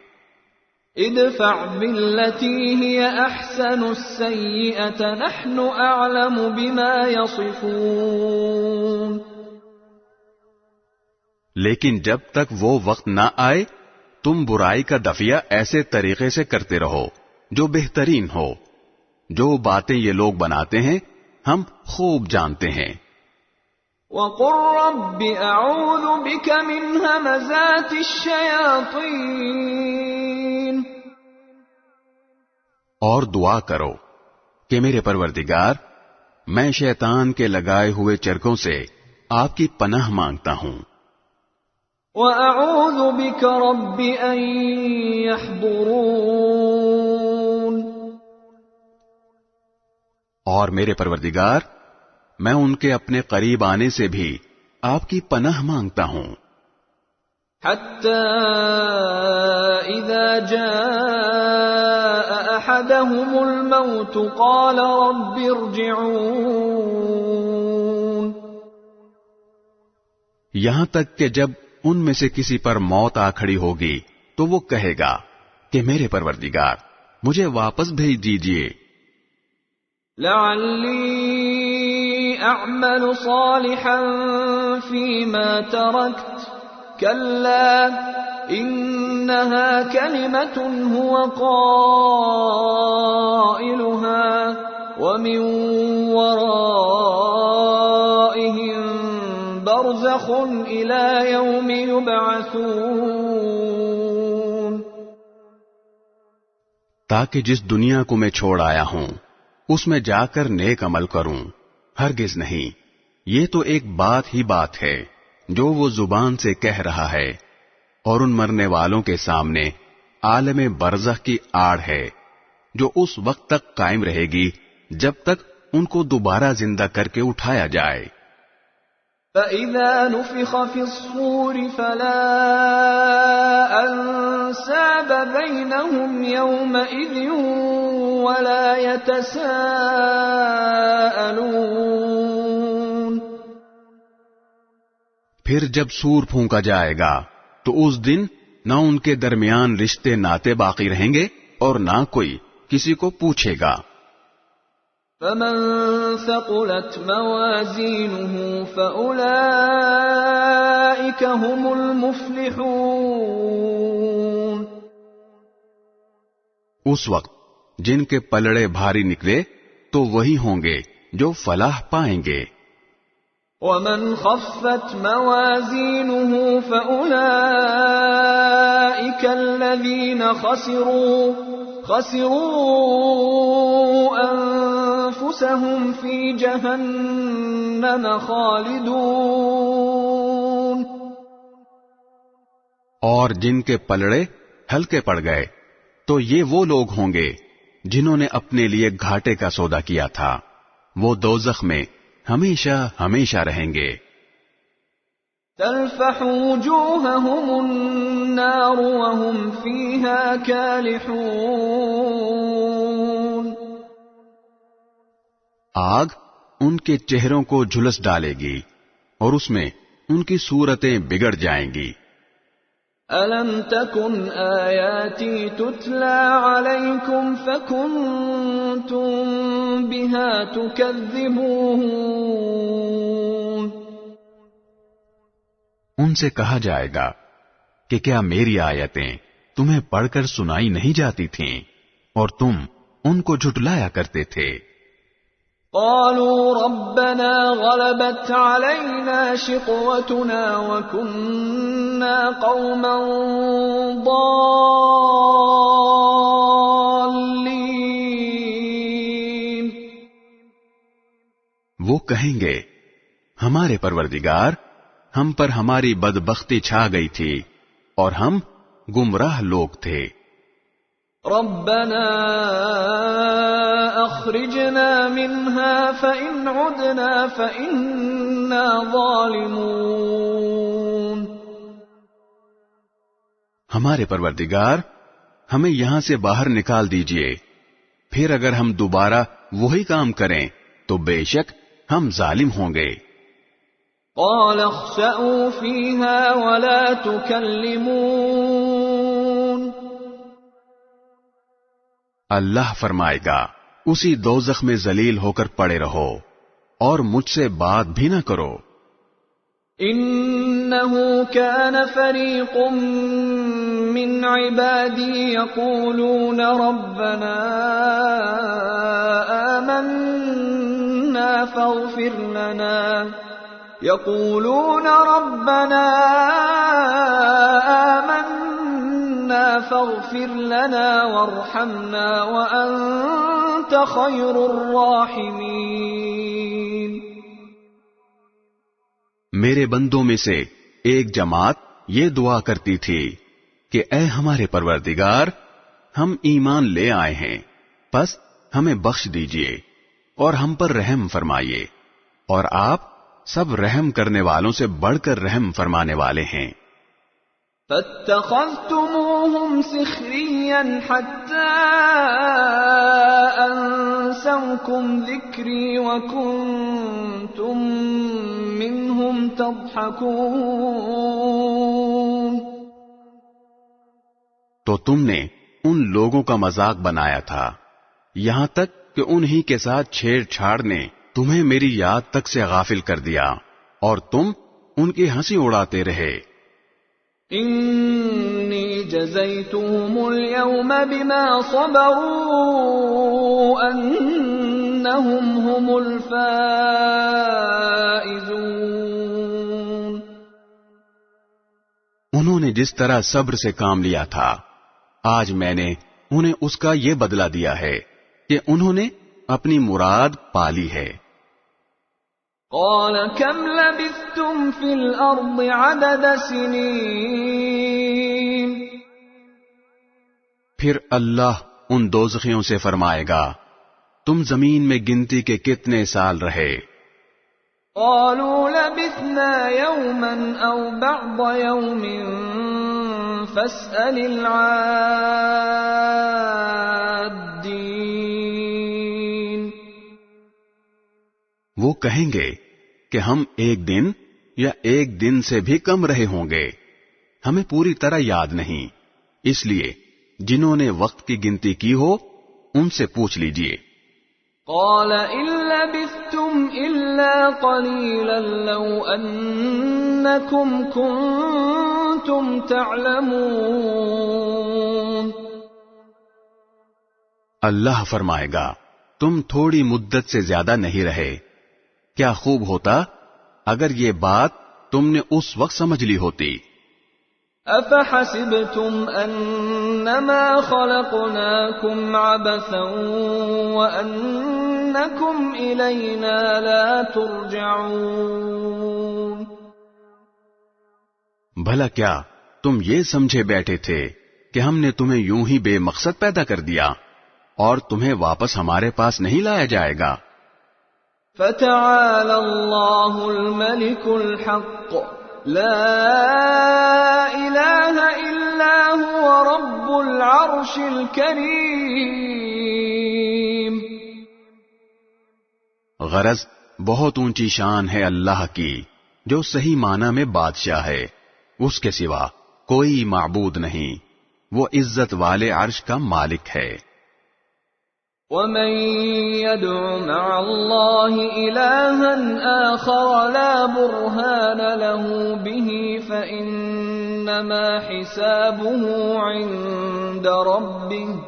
ادفع بالتي هي احسن السيئة، نحن اعلم بما يصفون. لیکن جب تک وہ وقت نہ آئے تم برائی کا دفیہ ایسے طریقے سے کرتے رہو جو بہترین ہو. جو باتیں یہ لوگ بناتے ہیں ہم خوب جانتے ہیں. وَقُلْ رَبِّ أَعُوذُ بِكَ مِنْ هَمَزَاتِ الشَّيَاطِينِ. اور دعا کرو کہ میرے پروردگار میں شیطان کے لگائے ہوئے چرکوں سے آپ کی پناہ مانگتا ہوں. وَأَعُوذُ بِكَ رَبِّ أَن يَحْضُرُونِ. اور میرے پروردگار میں ان کے اپنے قریب آنے سے بھی آپ کی پناہ مانگتا ہوں. حَتَّى إِذَا جَاءَ أَحَدَهُمُ الْمَوْتُ قَالَ رَبِّ ارْجِعُونِ. یہاں تک کہ جب ان میں سے کسی پر موت آ کھڑی ہوگی تو وہ کہے گا کہ میرے پروردگار مجھے واپس بھیج دیجیے. لَعَلِّي أَعْمَلُ صَالِحًا فِيمَا تَرَكْتُ كَلَّا إِنَّهَا كَلِمَةٌ هُوَ قَائِلُهَا وَمِن وَرَائِهِم بَرْزَخٌ إِلَى يَوْمِ يُبْعَثُونَ. تاکہ جس دنیا کو میں چھوڑ آیا ہوں اس میں جا کر نیک عمل کروں. ہرگز نہیں، یہ تو ایک بات ہی بات ہے جو وہ زبان سے کہہ رہا ہے، اور ان مرنے والوں کے سامنے عالم برزخ کی آڑ ہے جو اس وقت تک قائم رہے گی جب تک ان کو دوبارہ زندہ کر کے اٹھایا جائے. فَإِذَا نُفِخَ فِي الصُّورِ فَلَا أَنْسَابَ بَيْنَهُمْ يَوْمَئِذٍ وَلَا يَتَسَاءَلُونَ. پھر جب سور پھونکا جائے گا تو اس دن نہ ان کے درمیان رشتے ناتے باقی رہیں گے اور نہ کوئی کسی کو پوچھے گا. فَمَن ثَقُلَتْ مَوَازِينُهُ فَأُولَئِكَ هُمُ الْمُفْلِحُونَ. اس وقت جن کے پلڑے بھاری نکلے تو وہی ہوں گے جو فلاح پائیں گے. وَمَنْ خَفَّتْ مَوَازِينُهُ فَأُولَئِكَ الَّذِينَ خَسِرُوا أَنفُسَهُمْ فِي جَهَنَّمَ خَالِدُونَ. اور جن کے پلڑے ہلکے پڑ گئے تو یہ وہ لوگ ہوں گے جنہوں نے اپنے لیے گھاٹے کا سودا کیا تھا، وہ دوزخ میں ہمیشہ ہمیشہ رہیں گے. تَلْفَحُ وُجُوهَهُمُ النَّارُ وَهُمْ فِيهَا كَالِحُونَ. آگ ان کے چہروں کو جھلس ڈالے گی اور اس میں ان کی صورتیں بگڑ جائیں گی. أَلَمْ تَكُنْ آيَاتِي تُتْلَى عَلَيْكُمْ فَكُنْتُمْ بِهَا تُكَذِّبُونَ. ان سے کہا جائے گا کہ کیا میری آیتیں تمہیں پڑھ کر سنائی نہیں جاتی تھیں اور تم ان کو جھٹلایا کرتے تھے. قالوا ربنا غلبت علينا شقوتنا وكنا قوما ضالين. وہ کہیں گے ہمارے پروردگار ہم پر ہماری بدبختی چھا گئی تھی اور ہم گمراہ لوگ تھے. ربنا اخرجنا منها فإن عدنا فإنا ظالمون. ہمارے پروردگار ہمیں یہاں سے باہر نکال دیجئے، پھر اگر ہم دوبارہ وہی کام کریں تو بے شک ہم ظالم ہوں گے. قال اخسئوا فيها ولا تكلمون. اللہ فرمائے گا اسی دوزخ میں ذلیل ہو کر پڑے رہو اور مجھ سے بات بھی نہ کرو. إنه كان فريق من عبادي يقولون ربنا آمنا فاغفر لنا وارحمنا وأنت خير الراحمين۔ میرے بندوں میں سے ایک جماعت یہ دعا کرتی تھی کہ اے ہمارے پروردگار، ہم ایمان لے آئے ہیں، پس ہمیں بخش دیجئے اور ہم پر رحم فرمائیے، اور آپ سب رحم کرنے والوں سے بڑھ کر رحم فرمانے والے ہیں۔ فاتخذتموهم سخريا حتى أنسوكم ذكري وكنتم منهم تضحكون۔ تو تم نے ان لوگوں کا مذاق بنایا تھا یہاں تک کہ انہی کے ساتھ چھیڑ چھاڑ نے تمہیں میری یاد تک سے غافل کر دیا اور تم ان کی ہنسی اڑاتے رہے۔ انی جزیتهم اليوم بما صبروا انہم هم الفائزون۔ انہوں نے جس طرح صبر سے کام لیا تھا، آج میں نے انہیں اس کا یہ بدلہ دیا ہے کہ انہوں نے اپنی مراد پالی ہے۔ قال كم لبثتم في الأرض عدد سنين؟ پھر اللہ ان دوزخیوں سے فرمائے گا، تم زمین میں گنتی کے کتنے سال رہے؟ قالوا لبثنا يوما أو بعض يوم فاسأل العادين۔ وہ کہیں گے کہ ہم ایک دن یا ایک دن سے بھی کم رہے ہوں گے، ہمیں پوری طرح یاد نہیں، اس لیے جنہوں نے وقت کی گنتی کی ہو ان سے پوچھ لیجئے۔ قال إن لبثتم إلا قليلا لو أنكم كنتم تعلمون۔ اللہ فرمائے گا، تم تھوڑی مدت سے زیادہ نہیں رہے، کیا خوب ہوتا اگر یہ بات تم نے اس وقت سمجھ لی ہوتی۔ افحسبتم انما خلقناكم عبثا وانكم الينا لا ترجعون۔ بھلا کیا تم یہ سمجھے بیٹھے تھے کہ ہم نے تمہیں یوں ہی بے مقصد پیدا کر دیا اور تمہیں واپس ہمارے پاس نہیں لایا جائے گا؟ فتعالى الله الملك الحق لا إله إلا هو رب العرش الكريم۔ غرض بہت اونچی شان ہے اللہ کی جو صحیح معنی میں بادشاہ ہے، اس کے سوا کوئی معبود نہیں، وہ عزت والے عرش کا مالک ہے۔ ومن يدع مع الله إلها آخر لا برهان له به فإنما حسابه عند ربه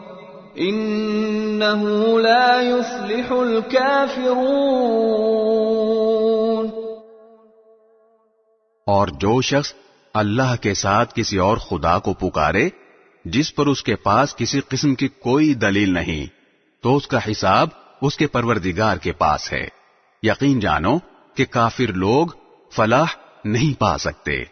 إنه لا يفلح الكافرون۔ اور جو شخص اللہ کے ساتھ کسی اور خدا کو پکارے جس پر اس کے پاس کسی قسم کی کوئی دلیل نہیں، تو اس کا حساب اس کے پروردگار کے پاس ہے، یقین جانو کہ کافر لوگ فلاح نہیں پا سکتے۔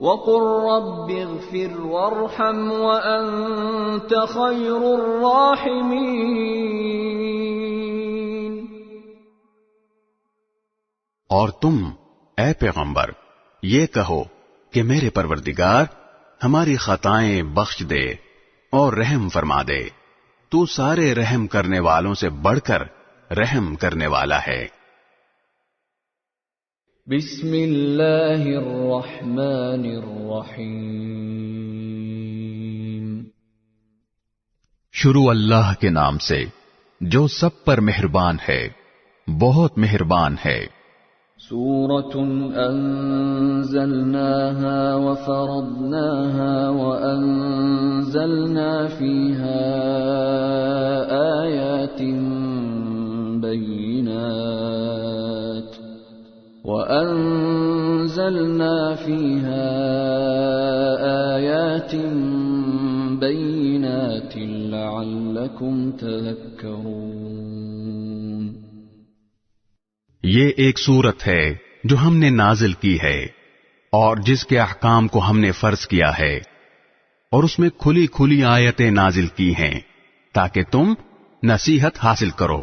وَقُلْ رَبِّ اغْفِرْ وَارْحَمْ وَأَنْتَ خَيْرُ الرَّاحِمِينَ۔ اور تم اے پیغمبر یہ کہو کہ میرے پروردگار ہماری خطائیں بخش دے اور رحم فرما دے، تو سارے رحم کرنے والوں سے بڑھ کر رحم کرنے والا ہے۔ بسم اللہ الرحمن الرحیم۔ شروع اللہ کے نام سے جو سب پر مہربان ہے، بہت مہربان ہے۔ سورة أنزلناها وفرضناها وأنزلنا فيها آيات بينات لعلكم تذكرون. یہ ایک سورت ہے جو ہم نے نازل کی ہے اور جس کے احکام کو ہم نے فرض کیا ہے، اور اس میں کھلی کھلی آیتیں نازل کی ہیں تاکہ تم نصیحت حاصل کرو.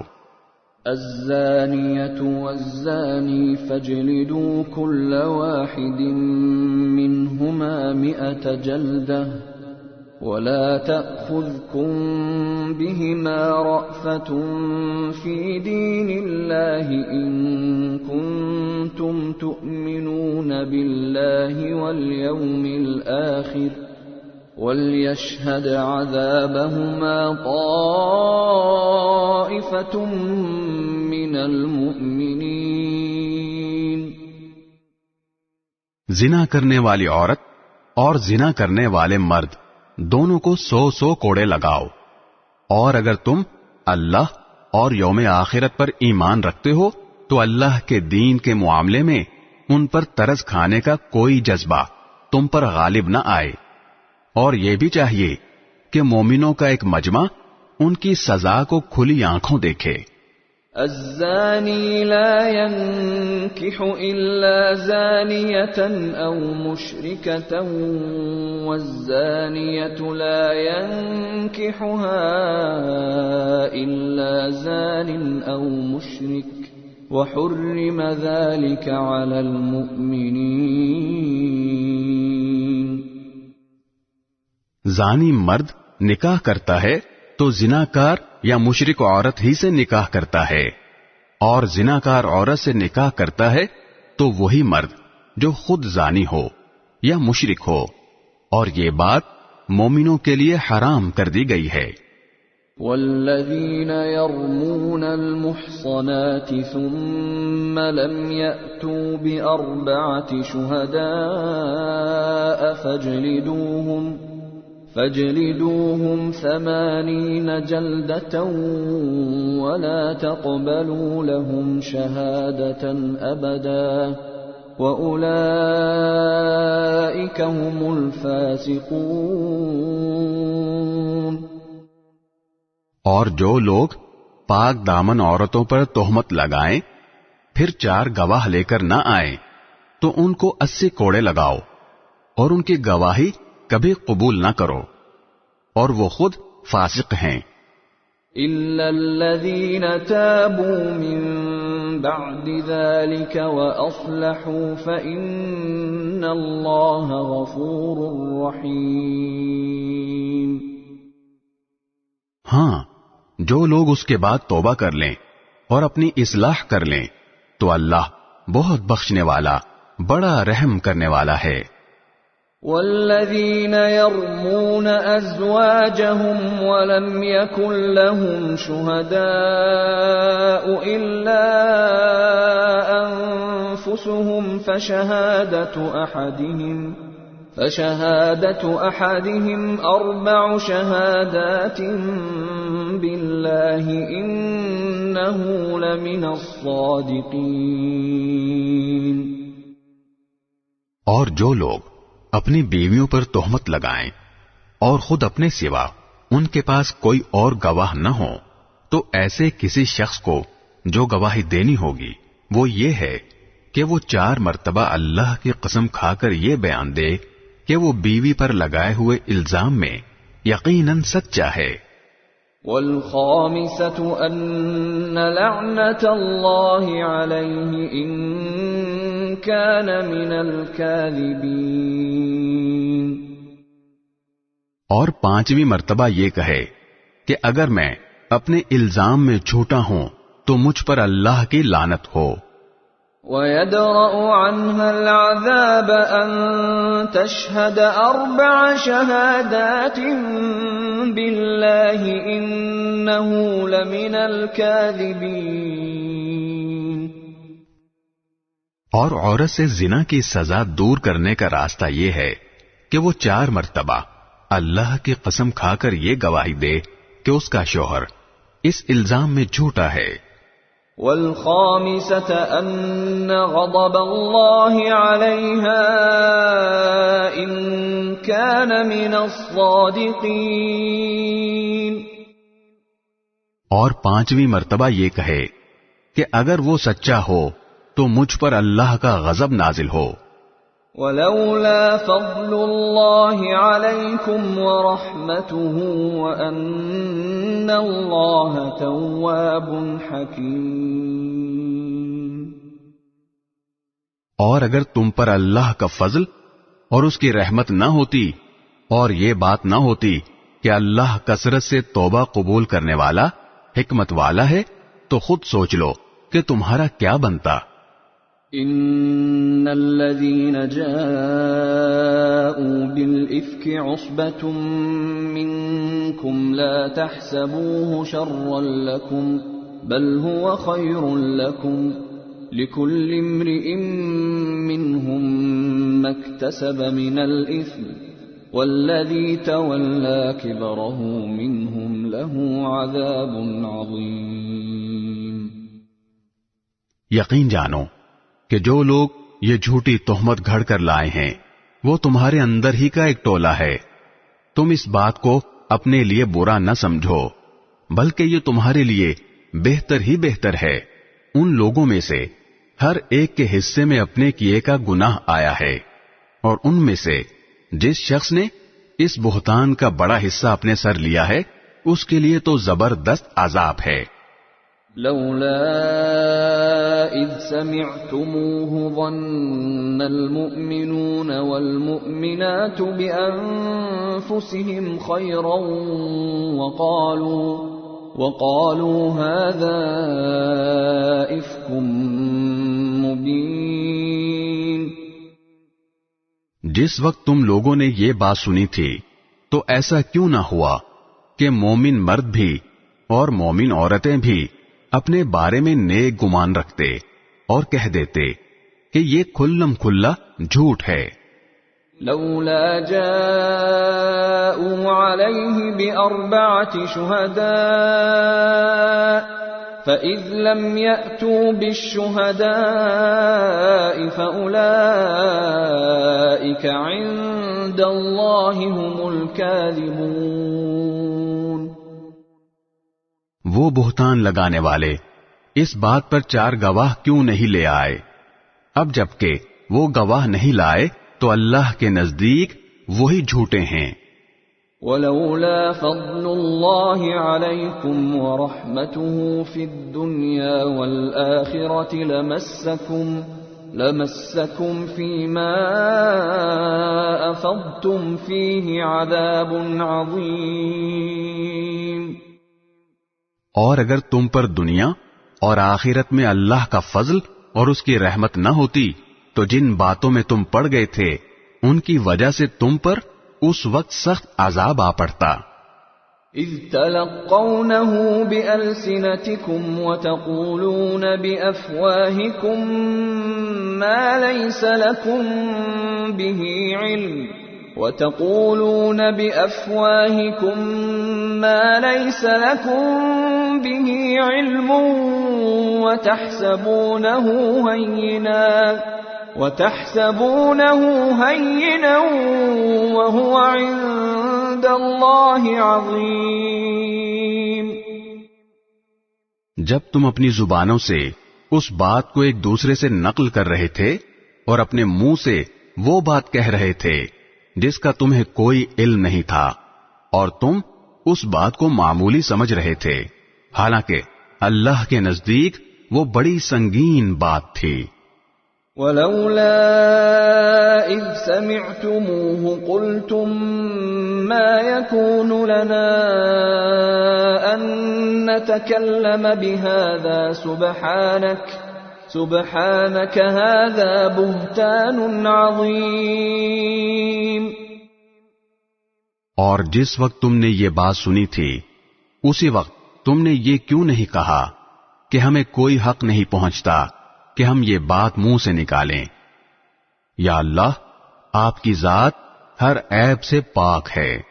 الزانية والزاني فاجلدوا كل واحد منهما 100 جلدة ولا تأخذكم بهما رأفة في دين الله إن كنتم تؤمنون بالله واليوم الآخر وَلْيَشْهَدْ عَذَابَهُمَا طَائِفَةٌ مِّنَ الْمُؤْمِنِينَ. زنا کرنے والی عورت اور زنا کرنے والے مرد دونوں کو 100 کوڑے لگاؤ، اور اگر تم اللہ اور یوم آخرت پر ایمان رکھتے ہو تو اللہ کے دین کے معاملے میں ان پر ترس کھانے کا کوئی جذبہ تم پر غالب نہ آئے. اور یہ بھی چاہیے کہ مومنوں کا ایک مجمع ان کی سزا کو کھلی آنکھوں دیکھے. الزانی لا ينكح الا زانية او مشركة والزانية لا ينكحها الا زان او مشرك وحرم ذلك على المؤمنين. زانی مرد نکاح کرتا ہے تو زناکار یا مشرک عورت ہی سے نکاح کرتا ہے، اور زناکار عورت سے نکاح کرتا ہے تو وہی مرد جو خود زانی ہو یا مشرک ہو، اور یہ بات مومنوں کے لیے حرام کر دی گئی ہے. والذین یرمون المحصنات ثم لم یأتوا بأربعة شهداء فاجلدوهم 80 جلدة ولا تقبلوا لهم شهادة أبدا وأولئك هم الفاسقون. اور جو لوگ پاک دامن عورتوں پر تہمت لگائیں پھر 4 گواہ لے کر نہ آئیں تو ان کو 80 کوڑے لگاؤ، اور ان کی گواہی کبھی قبول نہ کرو، اور وہ خود فاسق ہیں. إِلَّا الَّذِينَ تَابُوا مِن بَعْدِ ذَلِكَ وَأَصْلَحُوا فَإِنَّ اللَّهَ غَفُورٌ رَّحِيمٌ. ہاں، جو لوگ اس کے بعد توبہ کر لیں اور اپنی اصلاح کر لیں تو اللہ بہت بخشنے والا، بڑا رحم کرنے والا ہے. والذین یرمون ازواجهم ولم یکن لهم شهداء الا انفسهم فشهادة احدهم 4 شهادات بالله انه لمن الصادقین. اور جو لوگ اپنی بیویوں پر تہمت لگائیں اور خود اپنے سوا ان کے پاس کوئی اور گواہ نہ ہو تو ایسے کسی شخص کو جو گواہی دینی ہوگی وہ یہ ہے کہ وہ 4 مرتبہ اللہ کی قسم کھا کر یہ بیان دے کہ وہ بیوی پر لگائے ہوئے الزام میں یقیناً سچا ہے. والخامسة أن لعنة الله عليه إن كان من الكاذبين. اور 5ویں مرتبہ یہ کہے کہ اگر میں اپنے الزام میں جھوٹا ہوں تو مجھ پر اللہ کی لعنت ہو. وَيَدْرَأُ عَنْهَا الْعَذَابَ أَن تَشْهَدَ 4 شَهَادَاتٍ بِاللَّهِ إِنَّهُ لَمِنَ الْكَاذِبِينَ. اور عورت سے زنا کی سزا دور کرنے کا راستہ یہ ہے کہ وہ 4 مرتبہ اللہ کی قسم کھا کر یہ گواہی دے کہ اس کا شوہر اس الزام میں جھوٹا ہے. والخامسة أن غضب الله عليها إن كان من الصادقين. اور 5ویں مرتبہ یہ کہے کہ اگر وہ سچا ہو تو مجھ پر اللہ کا غضب نازل ہو. ولولا فضل الله عليكم ورحمته وأن الله تواب حكيم. اور اگر تم پر اللہ کا فضل اور اس کی رحمت نہ ہوتی اور یہ بات نہ ہوتی کہ اللہ کثرت سے توبہ قبول کرنے والا حکمت والا ہے تو خود سوچ لو کہ تمہارا کیا بنتا. ان الذين جاءوا بالافك عصبة منكم لا تحسبوه شرا لكم بل هو خير لكم لكل امرئ منهم ما اكتسب من الاثم والذي تولى كبره منهم له عذاب عظيم. یقین جانو کہ جو لوگ یہ جھوٹی تہمت گھڑ کر لائے ہیں وہ تمہارے اندر ہی کا ایک ٹولہ ہے. تم اس بات کو اپنے لیے برا نہ سمجھو بلکہ یہ تمہارے لیے بہتر ہی بہتر ہے. ان لوگوں میں سے ہر ایک کے حصے میں اپنے کیے کا گناہ آیا ہے اور ان میں سے جس شخص نے اس بہتان کا بڑا حصہ اپنے سر لیا ہے اس کے لیے تو زبردست عذاب ہے. لولا اذ سمعتموه ظن المؤمنون والمؤمنات بانفسهم خيرا وقالوا هذا افك مبين. جس وقت تم لوگوں نے یہ بات سنی تھی تو ایسا کیوں نہ ہوا کہ مومن مرد بھی اور مومن عورتیں بھی اپنے بارے میں نیک گمان رکھتے اور کہہ دیتے کہ یہ کھلم کھلا جھوٹ ہے. لولا جاءوا عليه بأربعة شهداء فإذ لم يأتوا بالشهداء فأولئك عند الله هم الكاذبون. وہ بہتان لگانے والے اس بات پر 4 گواہ کیوں نہیں لے آئے؟ اب جبکہ وہ گواہ نہیں لائے تو اللہ کے نزدیک وہی جھوٹے ہیں. ولولا فضل الله عليكم ورحمته في الدنيا والآخرة لمسكم فيما أفضتم فيه عذاب عظيم. اور اگر تم پر دنیا اور آخرت میں اللہ کا فضل اور اس کی رحمت نہ ہوتی تو جن باتوں میں تم پڑ گئے تھے ان کی وجہ سے تم پر اس وقت سخت عذاب آ پڑتا. اذ تلقونه بألسنتكم وتقولون بأفواهكم ما ليس لكم به علم وتحسبونه هينا وهو عند الله عظيم. جب تم اپنی زبانوں سے اس بات کو ایک دوسرے سے نقل کر رہے تھے اور اپنے منہ سے وہ بات کہہ رہے تھے جس کا تمہیں کوئی علم نہیں تھا اور تم اس بات کو معمولی سمجھ رہے تھے حالانکہ اللہ کے نزدیک وہ بڑی سنگین بات تھی. ولولا اذ سمعتموه قلتم ما يكون لنا ان نتكلم بهذا سبحانك هذا بهتان عظيم. اور جس وقت تم نے یہ بات سنی تھی اسی وقت تم نے یہ کیوں نہیں کہا کہ ہمیں کوئی حق نہیں پہنچتا کہ ہم یہ بات منہ سے نکالیں، یا اللہ آپ کی ذات ہر عیب سے پاک ہے۔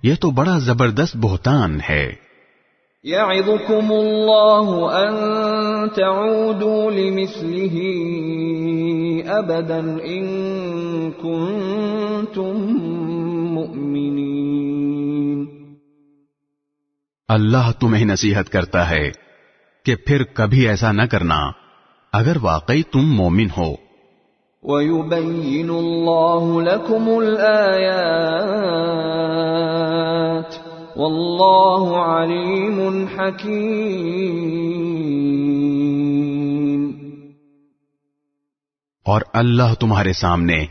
یہ تو بڑا زبردست بہتان ہے۔ يعظكم الله أن تعودوا لمثله أبدا إن كنتم مؤمنين۔ اللہ تمہیں نصیحت کرتا ہے کہ پھر کبھی ایسا نہ کرنا اگر واقعی تم مومن ہو۔ وَيُبَيِّنُ اللَّهُ لَكُمُ الْآيَاتِ وَاللَّهُ عَلِيمٌ حَكِيمٌ۔ اور اللہ تمہارے سامنے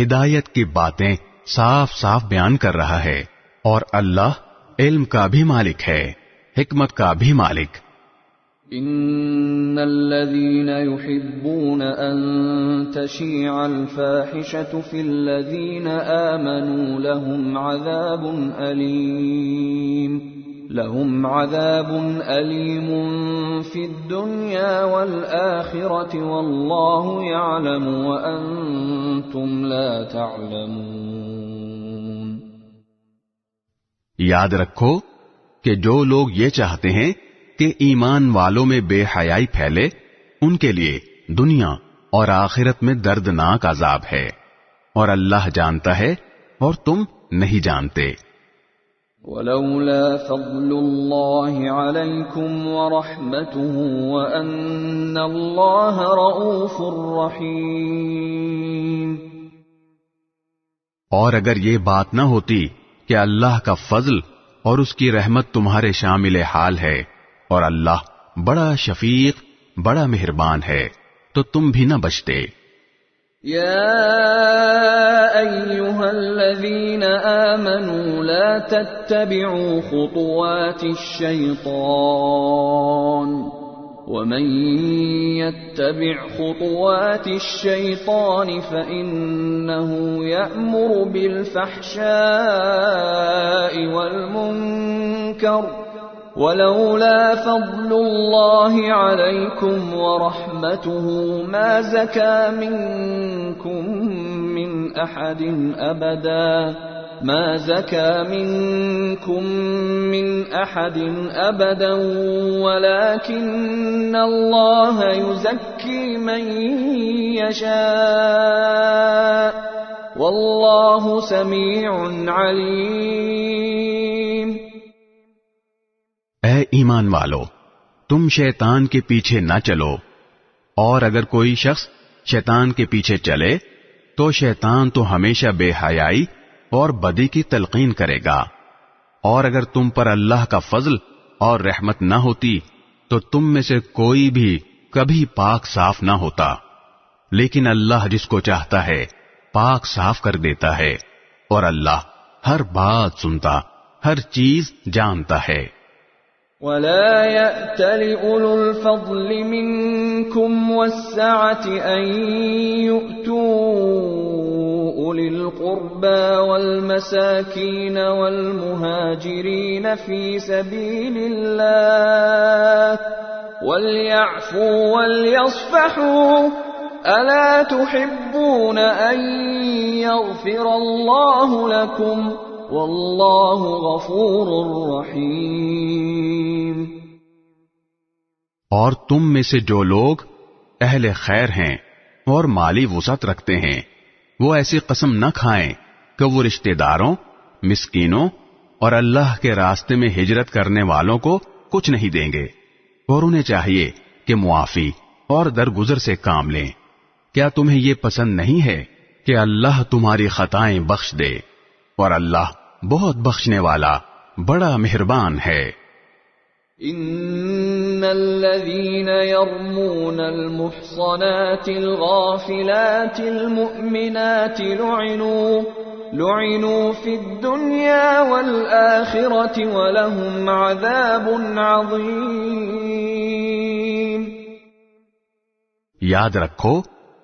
ہدایت کی باتیں صاف صاف بیان کر رہا ہے، اور اللہ علم کا بھی مالک ہے، حکمت کا بھی مالک۔ ان الذين يحبون ان تشيع الفاحشة في الذين آمنوا لهم عذاب أليم في الدنيا والآخرة والله يعلم وأنتم لا تعلمون۔ یاد رکھو کہ جو لوگ یہ چاہتے ہیں کہ ایمان والوں میں بے حیائی پھیلے، ان کے لیے دنیا اور آخرت میں دردناک عذاب ہے، اور اللہ جانتا ہے اور تم نہیں جانتے۔ وَلَوْلَا فَضْلُ اللَّهِ عَلَيْكُمْ وَرَحْمَتُهُ وَأَنَّ اللَّهَ رَءُوفٌ رَحِيمٌ۔ اور اگر یہ بات نہ ہوتی کہ اللہ کا فضل اور اس کی رحمت تمہارے شامل حال ہے، اور اللہ بڑا شفیق، بڑا مہربان ہے، تو تم بھی نہ بچتے۔ یا ایھا الذین آمنوا لا تتبعوا خطوات الشیطان ومن يتبع خطوات الشيطان فإنه يأمر بالفحشاء والمنكر ولولا فضل الله عليكم ورحمته ما زكى منكم من أحد أبدا ولكن الله يزكي من يشاء والله سميع عليم۔ اے ایمان والو، تم شیطان کے پیچھے نہ چلو، اور اگر کوئی شخص شیطان کے پیچھے چلے تو شیطان تو ہمیشہ بے حیائی اور بدی کی تلقین کرے گا، اور اگر تم پر اللہ کا فضل اور رحمت نہ ہوتی تو تم میں سے کوئی بھی کبھی پاک صاف نہ ہوتا، لیکن اللہ جس کو چاہتا ہے پاک صاف کر دیتا ہے، اور اللہ ہر بات سنتا، ہر چیز جانتا ہے۔ وَلَا يَأْتَلِ أُولُو الْفَضْلِ مِنكُمْ وَالسَّعَةِ أَن يُؤْتُوا أُولِي الْقُرْبَى وَالْمَسَاكِينَ وَالْمُهَاجِرِينَ فِي سَبِيلِ اللَّهِ وَلْيَعْفُوا وَلْيَصْفَحُوا أَلَا تُحِبُّونَ أَن يَغْفِرَ اللَّهُ لَكُمْ واللہ غفور رحیم۔ اور تم میں سے جو لوگ اہل خیر ہیں اور مالی وسعت رکھتے ہیں، وہ ایسی قسم نہ کھائیں کہ وہ رشتہ داروں، مسکینوں اور اللہ کے راستے میں ہجرت کرنے والوں کو کچھ نہیں دیں گے، اور انہیں چاہیے کہ معافی اور درگزر سے کام لیں۔ کیا تمہیں یہ پسند نہیں ہے کہ اللہ تمہاری خطائیں بخش دے، اور اللہ بہت بخشنے والا بڑا مہربان ہے۔ ان الذين يرمون المحصنات الغافلات المؤمنات لعنوا في الدنيا والآخرة ولهم عذاب عظيم۔ یاد رکھو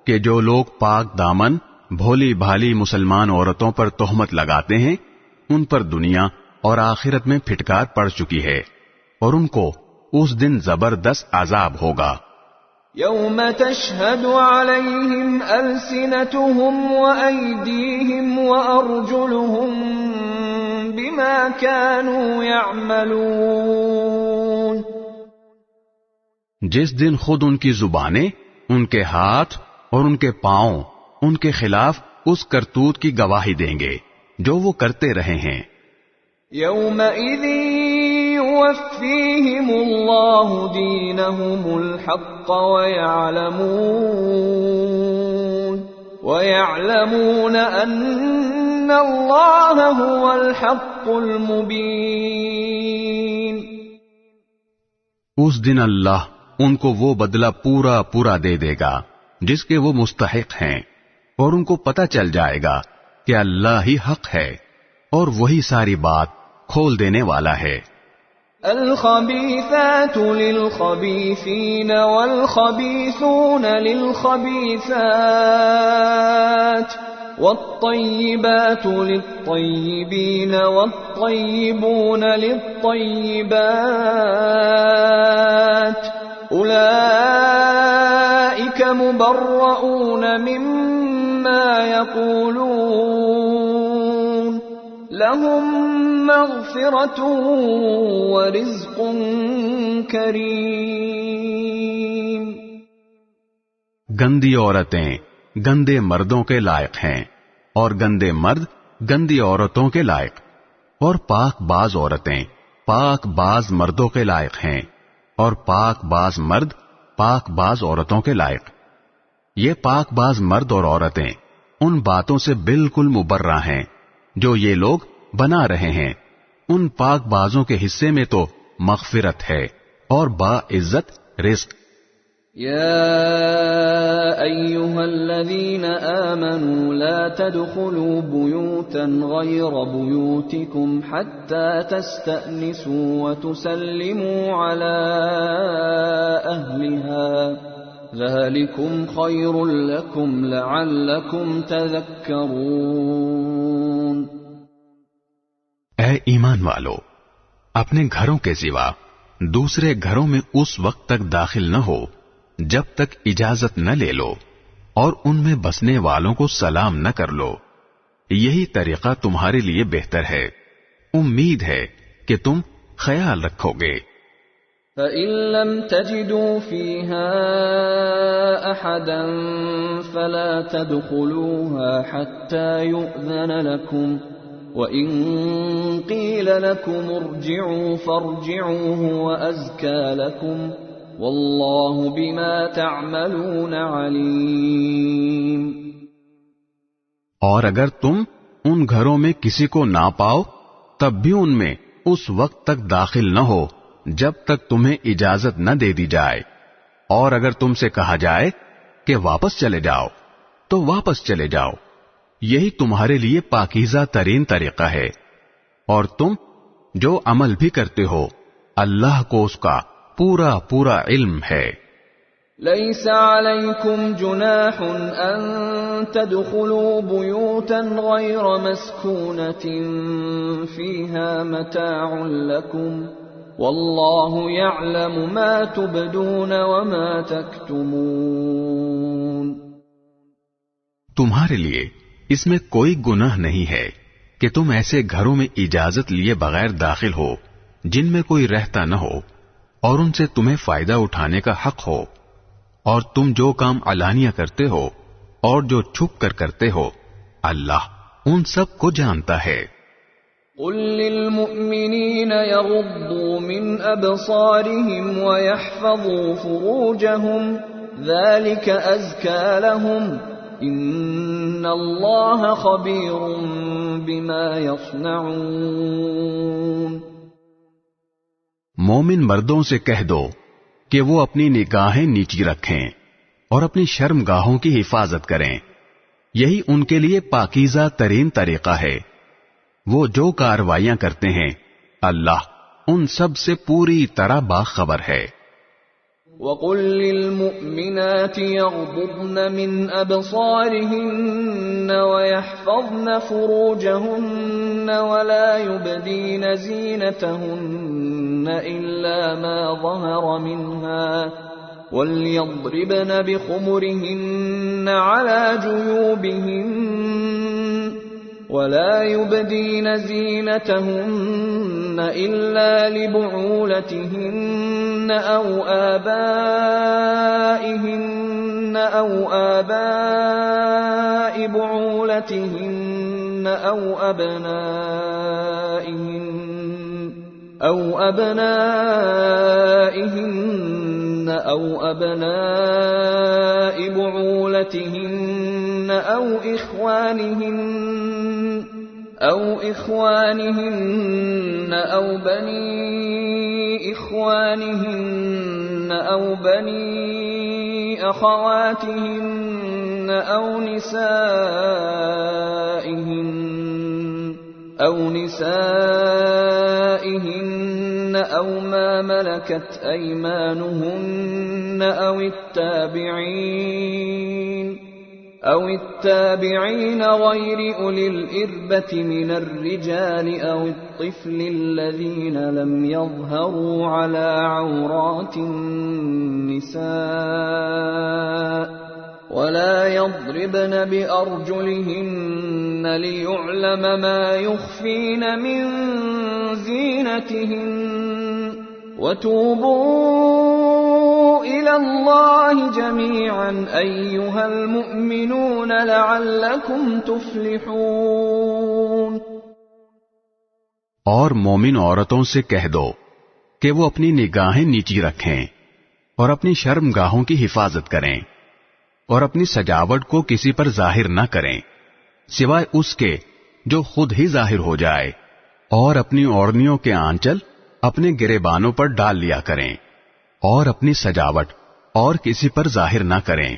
کہ جو لوگ پاک دامن بھولی بھالی مسلمان عورتوں پر تہمت لگاتے ہیں، ان پر دنیا اور آخرت میں پھٹکار پڑ چکی ہے، اور ان کو اس دن زبردست عذاب ہوگا۔ يوم تشهد عليهم ألسنتهم وأيديهم وأرجلهم بما كانوا يعملون. جس دن خود ان کی زبانیں، ان کے ہاتھ اور ان کے پاؤں ان کے خلاف اس کرتوت کی گواہی دیں گے جو وہ کرتے رہے ہیں. يومئذ يوفيهم الله دينهم الحق ويعلمون أن الله هو الحق المبين. اس دن اللہ ان کو وہ بدلہ پورا پورا دے دے گا جس کے وہ مستحق ہیں، اور ان کو پتہ چل جائے گا کہ اللہ ہی حق ہے اور وہی ساری بات کھول دینے والا ہے. الخبيثات للخبيثين والخبيثون للخبيثات والطيبات للطيبين والطيبون للطيبات أولئك مبرؤون مما يقولون لهم مغفرة ورزق کریم. گندی عورتیں گندے مردوں کے لائق ہیں، اور گندے مرد گندی عورتوں کے لائق، اور پاک باز عورتیں پاک باز مردوں کے لائق ہیں، اور پاک باز مرد پاک باز عورتوں کے لائق. یہ پاک باز مرد اور عورتیں ان باتوں سے بالکل مبرہ ہیں جو یہ لوگ بنا رہے ہیں. ان پاک بازوں کے حصے میں تو مغفرت ہے اور باعزت رزق. يا أيها الذين آمنوا لا تدخلوا بيوتا غير بيوتكم حتى تستأنسوا وتسلموا على أهلها ذلكم خير لكم لعلكم تذكرون. اے ایمان والو، اپنے گھروں کے سوا دوسرے گھروں میں اس وقت تک داخل نہ ہو جب تک اجازت نہ لے لو، اور ان میں بسنے والوں کو سلام نہ کر لو. یہی طریقہ تمہارے لیے بہتر ہے. امید ہے کہ تم خیال رکھو گے. فَإِن لَّمْ تَجِدُوا فِيهَا أَحَدًا فَلَا تَدْخُلُوهَا حَتَّى يُؤْذَنَ لَكُمْ وَإِن قِيلَ لَكُمُ ارْجِعُوا فَارْجِعُوا هُوَ أَزْكَىٰ لَكُمْ وَاللَّهُ بِمَا تَعْمَلُونَ عَلِيمٌ. اور اگر تم ان گھروں میں کسی کو نہ پاؤ تب بھی ان میں اس وقت تک داخل نہ ہو جب تک تمہیں اجازت نہ دے دی جائے. اور اگر تم سے کہا جائے کہ واپس چلے جاؤ تو واپس چلے جاؤ. یہی تمہارے لیے پاکیزہ ترین طریقہ ہے. اور تم جو عمل بھی کرتے ہو اللہ کو اس کا پورا پورا علم ہے. ليس عليكم جناح أن تدخلوا بيوتا غير مسكونة فيها متاع لكم والله يعلم ما تبدون وما تكتمون. تمہارے لیے اس میں کوئی گناہ نہیں ہے کہ تم ایسے گھروں میں اجازت لیے بغیر داخل ہو جن میں کوئی رہتا نہ ہو اور ان سے تمہیں فائدہ اٹھانے کا حق ہو، اور تم جو کام علانیہ کرتے ہو اور جو چھپ کر کرتے ہو اللہ ان سب کو جانتا ہے. قل للمؤمنين يغضوا من أبصارهم ويحفظوا فروجهم ذلك أزكى لهم إن الله خبير بما يصنعون. مومن مردوں سے کہہ دو کہ وہ اپنی نگاہیں نیچی رکھیں اور اپنی شرم گاہوں کی حفاظت کریں. یہی ان کے لیے پاکیزہ ترین طریقہ ہے. وہ جو کاروائیاں کرتے ہیں اللہ ان سب سے پوری طرح باخبر ہے. وَقُل لِّلْمُؤْمِنَاتِ يَغْضُضْنَ مِنْ أَبْصَارِهِنَّ وَيَحْفَظْنَ فُرُوجَهُنَّ وَلَا يُبْدِينَ زِينَتَهُنَّ إِلَّا مَا ظَهَرَ مِنْهَا وَلْيَضْرِبْنَ بِخُمُرِهِنَّ عَلَى جُيُوبِهِنَّ وَلَا يُبْدِينَ زِينَتَهُنَّ إِلَّا لِبُعُولَتِهِنَّ أَوْ آبَائِهِنَّ أَوْ آبَاءِ بُعُولَتِهِنَّ أَوْ أَبْنَائِهِنَّ أَوْ أَبْنَاءِ بُعُولَتِهِنَّ أَوْ إِخْوَانِهِنَّ أَوْ بَنِي إِخْوَانِهِنَّ أَوْ بَنِي أَخَوَاتِهِنَّ أَوْ نِسَائِهِنَّ أَوْ مَا مَلَكَتْ أَيْمَانُهُنَّ أَوِ التَّابِعِينَ غَيْرِ أُولِي الْإِرْبَةِ مِنَ الرِّجَالِ أَوِ الطِّفْلِ الَّذِينَ لَمْ يَظْهَرُوا عَلَى عَوْرَاتِ النِّسَاءِ وَلَا يَضْرِبْنَ بِأَرْجُلِهِنَّ لِيُعْلَمَ مَا يُخْفِينَ مِنْ زِينَتِهِنَّ وَتُوبُوا إِلَى اللَّهِ جَمِيعًا أَيُّهَا الْمُؤْمِنُونَ لَعَلَّكُمْ تُفْلِحُونَ۔ اور مومن عورتوں سے کہہ دو کہ وہ اپنی نگاہیں نیچی رکھیں اور اپنی شرم گاہوں کی حفاظت کریں اور اپنی سجاوٹ کو کسی پر ظاہر نہ کریں سوائے اس کے جو خود ہی ظاہر ہو جائے، اور اپنی اوڑھنیوں کے آنچل اپنے گریبانوں پر ڈال لیا کریں، اور اپنی سجاوٹ اور کسی پر ظاہر نہ کریں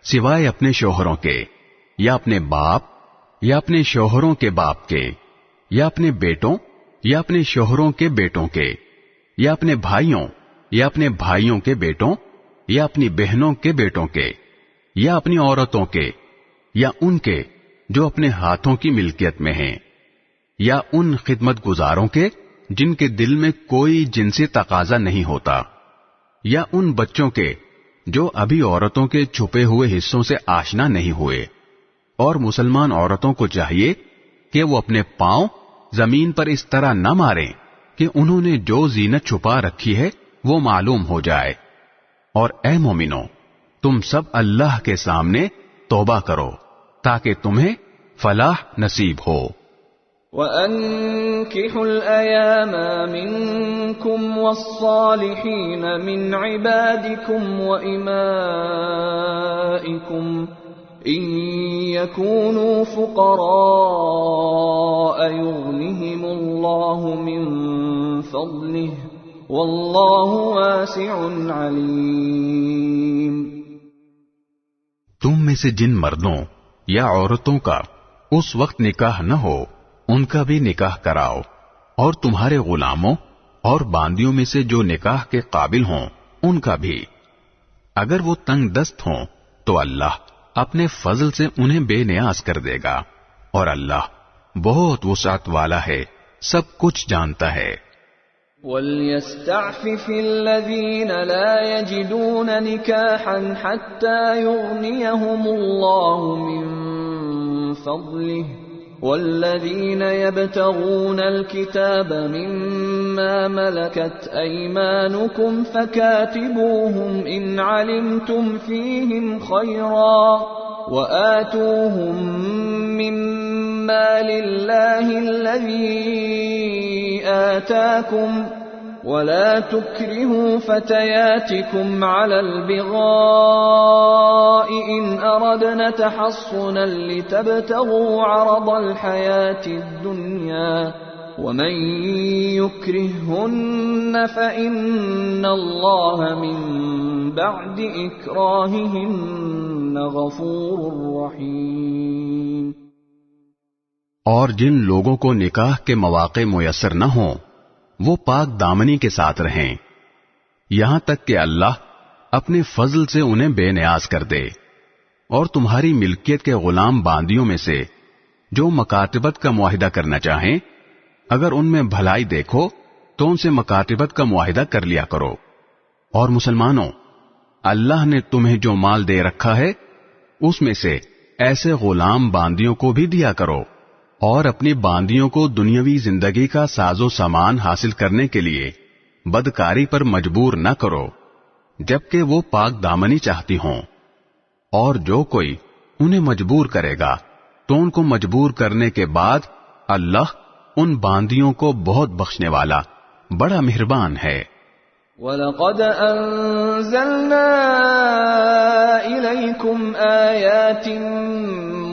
سوائے اپنے شوہروں کے، یا اپنے باپ یا اپنے شوہروں کے باپ کے، یا اپنے بیٹوں یا اپنے شوہروں کے بیٹوں کے، یا اپنے بھائیوں یا اپنے بھائیوں کے بیٹوں، یا اپنی بہنوں کے بیٹوں کے، یا اپنی عورتوں کے، یا ان کے جو اپنے ہاتھوں کی ملکیت میں ہیں، یا ان خدمت گزاروں کے جن کے دل میں کوئی جنسی تقاضا نہیں ہوتا، یا ان بچوں کے جو ابھی عورتوں کے چھپے ہوئے حصوں سے آشنا نہیں ہوئے۔ اور مسلمان عورتوں کو چاہیے کہ وہ اپنے پاؤں زمین پر اس طرح نہ ماریں کہ انہوں نے جو زینت چھپا رکھی ہے وہ معلوم ہو جائے۔ اور اے مومنو، تم سب اللہ کے سامنے توبہ کرو تاکہ تمہیں فلاح نصیب ہو۔ وَأَنكِحُوا الْأَيَامَ مِنكُمْ وَالصَّالِحِينَ مِنْ عِبَادِكُمْ وَإِمَائِكُمْ إِنْ يَكُونُوا فُقَرَاءَ يُغْنِهِمُ اللَّهُ مِنْ فَضْلِهِ وَاللَّهُ وَاسِعٌ عَلِيمٌ۔ تم میں سے جن مردوں یا عورتوں کا اس وقت نکاح نہ ہو ان کا بھی نکاح کراؤ، اور تمہارے غلاموں اور باندیوں میں سے جو نکاح کے قابل ہوں ان کا بھی۔ اگر وہ تنگ دست ہوں تو اللہ اپنے فضل سے انہیں بے نیاز کر دے گا، اور اللہ بہت وسعت والا ہے، سب کچھ جانتا ہے۔ وَلْيَسْتَعْفِفِ الَّذِينَ لَا يَجِدُونَ نِكَاحًا حَتَّى يُغْنِيَهُمُ اللَّهُ مِنْ فَضْلِهِ وَالَّذِينَ يَبْتَغُونَ الْكِتَابَ مِمَّا مَلَكَتْ أَيْمَانُكُمْ فَكَاتِبُوهُمْ إِنْ عَلِمْتُمْ فِيهِمْ خَيْرًا وَآتُوهُمْ مِمَّا لِلَّهِ الَّذِي آتَاكُمْ وَلَا تُكْرِهُوا فَتَيَاتِكُمْ عَلَى الْبِغَاءِ إِنْ أَرَدْنَ تَحَصُّنًا لِتَبْتَغُوا عَرَضَ الْحَيَاةِ الدُّنْيَا وَمَنْ يُكْرِههُّنَّ فَإِنَّ اللَّهَ مِنْ بَعْدِ إِكْرَاهِهِنَّ غَفُورٌ رَحِيمٌ۔ اور جن لوگوں کو نکاح کے مواقع میسر نہ ہوں وہ پاک دامنی کے ساتھ رہیں یہاں تک کہ اللہ اپنے فضل سے انہیں بے نیاز کر دے۔ اور تمہاری ملکیت کے غلام باندیوں میں سے جو مکاتبت کا معاہدہ کرنا چاہیں، اگر ان میں بھلائی دیکھو تو ان سے مکاتبت کا معاہدہ کر لیا کرو۔ اور مسلمانوں، اللہ نے تمہیں جو مال دے رکھا ہے اس میں سے ایسے غلام باندیوں کو بھی دیا کرو، اور اپنی باندیوں کو دنیاوی زندگی کا ساز و سامان حاصل کرنے کے لیے بدکاری پر مجبور نہ کرو جبکہ وہ پاک دامنی چاہتی ہوں، اور جو کوئی انہیں مجبور کرے گا تو ان کو مجبور کرنے کے بعد اللہ ان باندیوں کو بہت بخشنے والا بڑا مہربان ہے۔ وَلَقَدْ أَنزَلْنَا إِلَيْكُمْ آيَاتٍ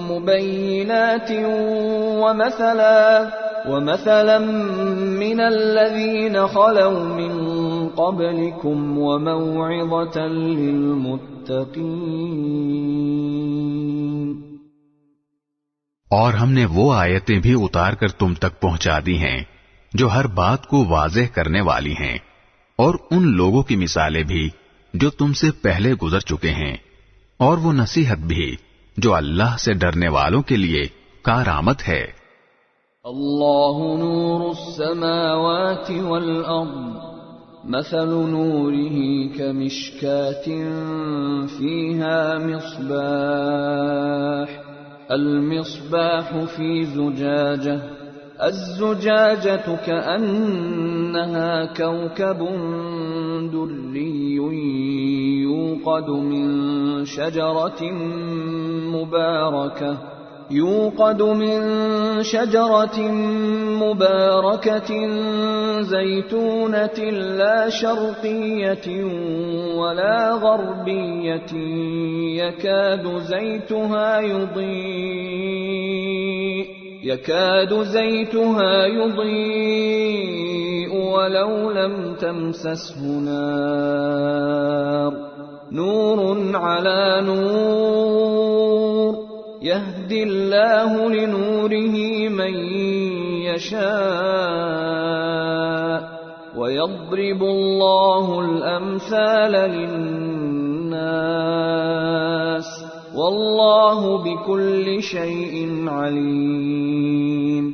مُبَيِّنَاتٍ وَمَثَلًا مِّنَ الَّذِينَ خَلَوْا مِن قَبْلِكُمْ وَمَوْعِظَةً لِّلْمُتَّقِينَ۔ اور ہم نے وہ آیتیں بھی اتار کر تم تک پہنچا دی ہیں جو ہر بات کو واضح کرنے والی ہیں، اور ان لوگوں کی مثالیں بھی جو تم سے پہلے گزر چکے ہیں، اور وہ نصیحت بھی جو اللہ سے ڈرنے والوں کے لیے کارآمد ہے۔ اللہ نور السماوات والارض مثل نوره كمشكاة فيها مصباح المصباح في زجاجة الزجاجة كأنها كوكب دري يوقد من شجرة مباركة زيتونة لا شرقية ولا غربية يكاد زيتها يضيء ولو لم تمسسه نار نور على نور يهدي الله لنوره من يشاء ويضرب الله الأمثال للناس واللہ بکل شیء علیم۔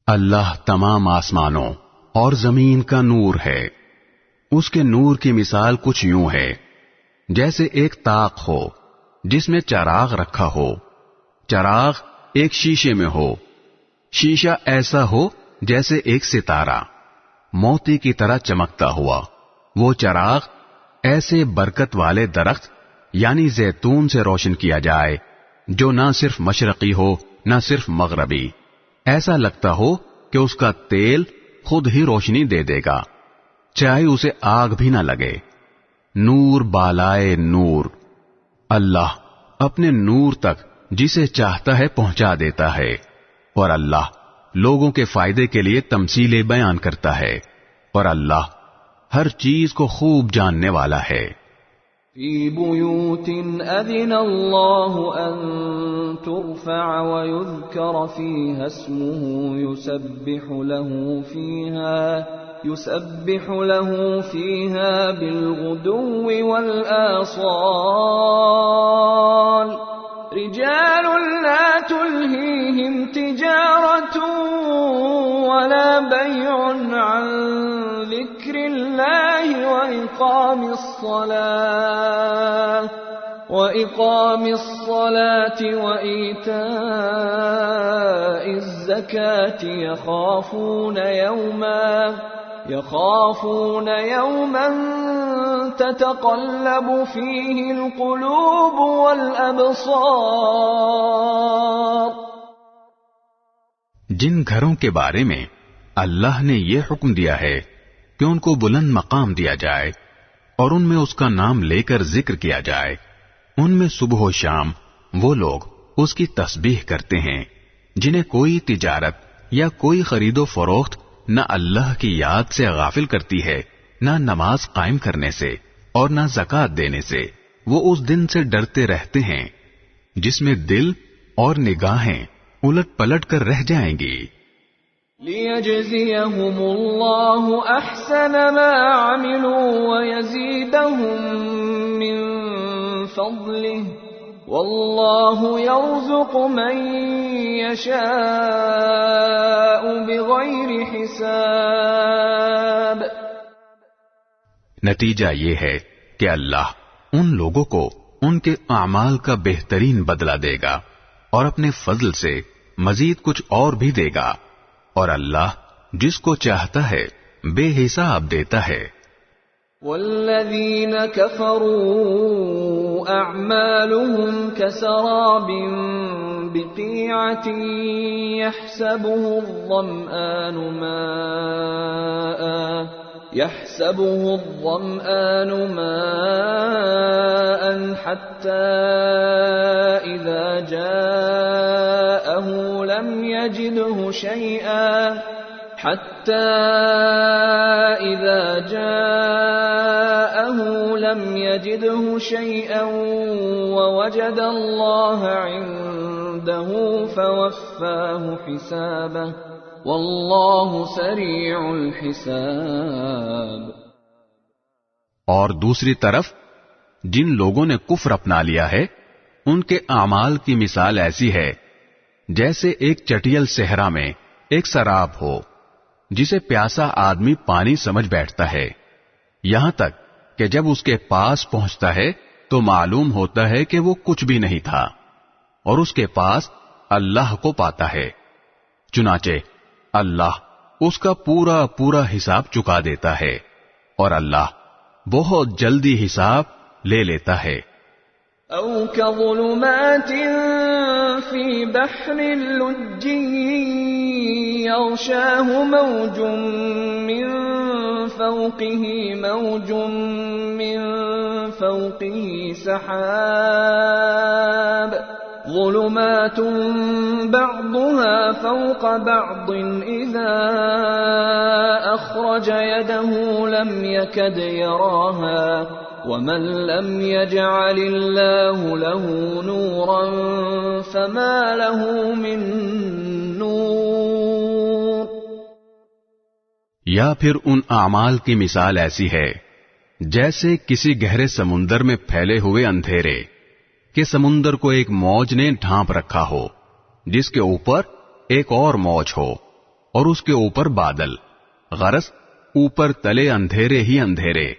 اللہ تمام آسمانوں اور زمین کا نور ہے، اس کے نور کی مثال کچھ یوں ہے جیسے ایک طاق ہو جس میں چراغ رکھا ہو، چراغ ایک شیشے میں ہو، شیشہ ایسا ہو جیسے ایک ستارہ موتی کی طرح چمکتا ہوا، وہ چراغ ایسے برکت والے درخت یعنی زیتون سے روشن کیا جائے جو نہ صرف مشرقی ہو نہ صرف مغربی، ایسا لگتا ہو کہ اس کا تیل خود ہی روشنی دے دے گا، چاہے اسے آگ بھی نہ لگے۔ نور بالائے نور، اللہ اپنے نور تک جسے چاہتا ہے پہنچا دیتا ہے، اور اللہ لوگوں کے فائدے کے لیے تمثیلیں بیان کرتا ہے، اور اللہ ہر چیز کو خوب جاننے والا ہے۔ فی بیوت اذن اللہ ان ترفع ویذکر فیہا اسمہ يسبح له فيها بالغدو والآصال رجال لا تلهيهم تجارة ولا بيع عن ذكر الله وإقام الصلاة وإيتاء الزكاة يخافون يوما تتقلب فيه القلوب والأبصار۔ جن گھروں کے بارے میں اللہ نے یہ حکم دیا ہے کہ ان کو بلند مقام دیا جائے اور ان میں اس کا نام لے کر ذکر کیا جائے، ان میں صبح و شام وہ لوگ اس کی تسبیح کرتے ہیں جنہیں کوئی تجارت یا کوئی خرید و فروخت نہ اللہ کی یاد سے غافل کرتی ہے، نہ نماز قائم کرنے سے اور نہ زکوٰۃ دینے سے۔ وہ اس دن سے ڈرتے رہتے ہیں جس میں دل اور نگاہیں الٹ پلٹ کر رہ جائیں گی۔ لِيَجْزِيَهُمُ اللَّهُ أَحْسَنَ مَا عَمِلُوا وَيَزِيدَهُم مِّن فَضْلِهِ وَاللَّهُ يَرْزُقُ مَن يَشَاءُ بِغَيْرِ حِسَابٍ۔ نتیجہ یہ ہے کہ اللہ ان لوگوں کو ان کے اعمال کا بہترین بدلہ دے گا اور اپنے فضل سے مزید کچھ اور بھی دے گا، اور اللہ جس کو چاہتا ہے بے حساب دیتا ہے۔ والذین کفروا اعمالهم کسراب بقیعة يحسبه الظمآن ماء حتى إذا جاءه لم يجده شيئا ووجد الله عنده فوفاه حسابه واللہ سریع الحساب۔ اور دوسری طرف جن لوگوں نے کفر اپنا لیا ہے ان کے اعمال کی مثال ایسی ہے جیسے ایک چٹیل صحرا میں ایک سراب ہو جسے پیاسا آدمی پانی سمجھ بیٹھتا ہے، یہاں تک کہ جب اس کے پاس پہنچتا ہے تو معلوم ہوتا ہے کہ وہ کچھ بھی نہیں تھا، اور اس کے پاس اللہ کو پاتا ہے، چنانچہ اللہ اس کا پورا پورا حساب چکا دیتا ہے، اور اللہ بہت جلدی حساب لے لیتا ہے۔ او كظلمات في بحر لجي يغشاه موج من فوقه موج من فوقه سحاب ظلمات بعضها فوق بعض إذا أخرج يده لم يكد يراها ومن لم يجعل الله له نورا فما له من نور۔ یا پھر ان اعمال کی مثال ایسی ہے جیسے کسی گہرے سمندر میں پھیلے ہوئے اندھیرے کہ سمندر کو ایک موج نے ڈھانپ رکھا ہو جس کے اوپر ایک اور موج ہو اور اس کے اوپر بادل، غرض اوپر تلے اندھیرے ہی اندھیرے،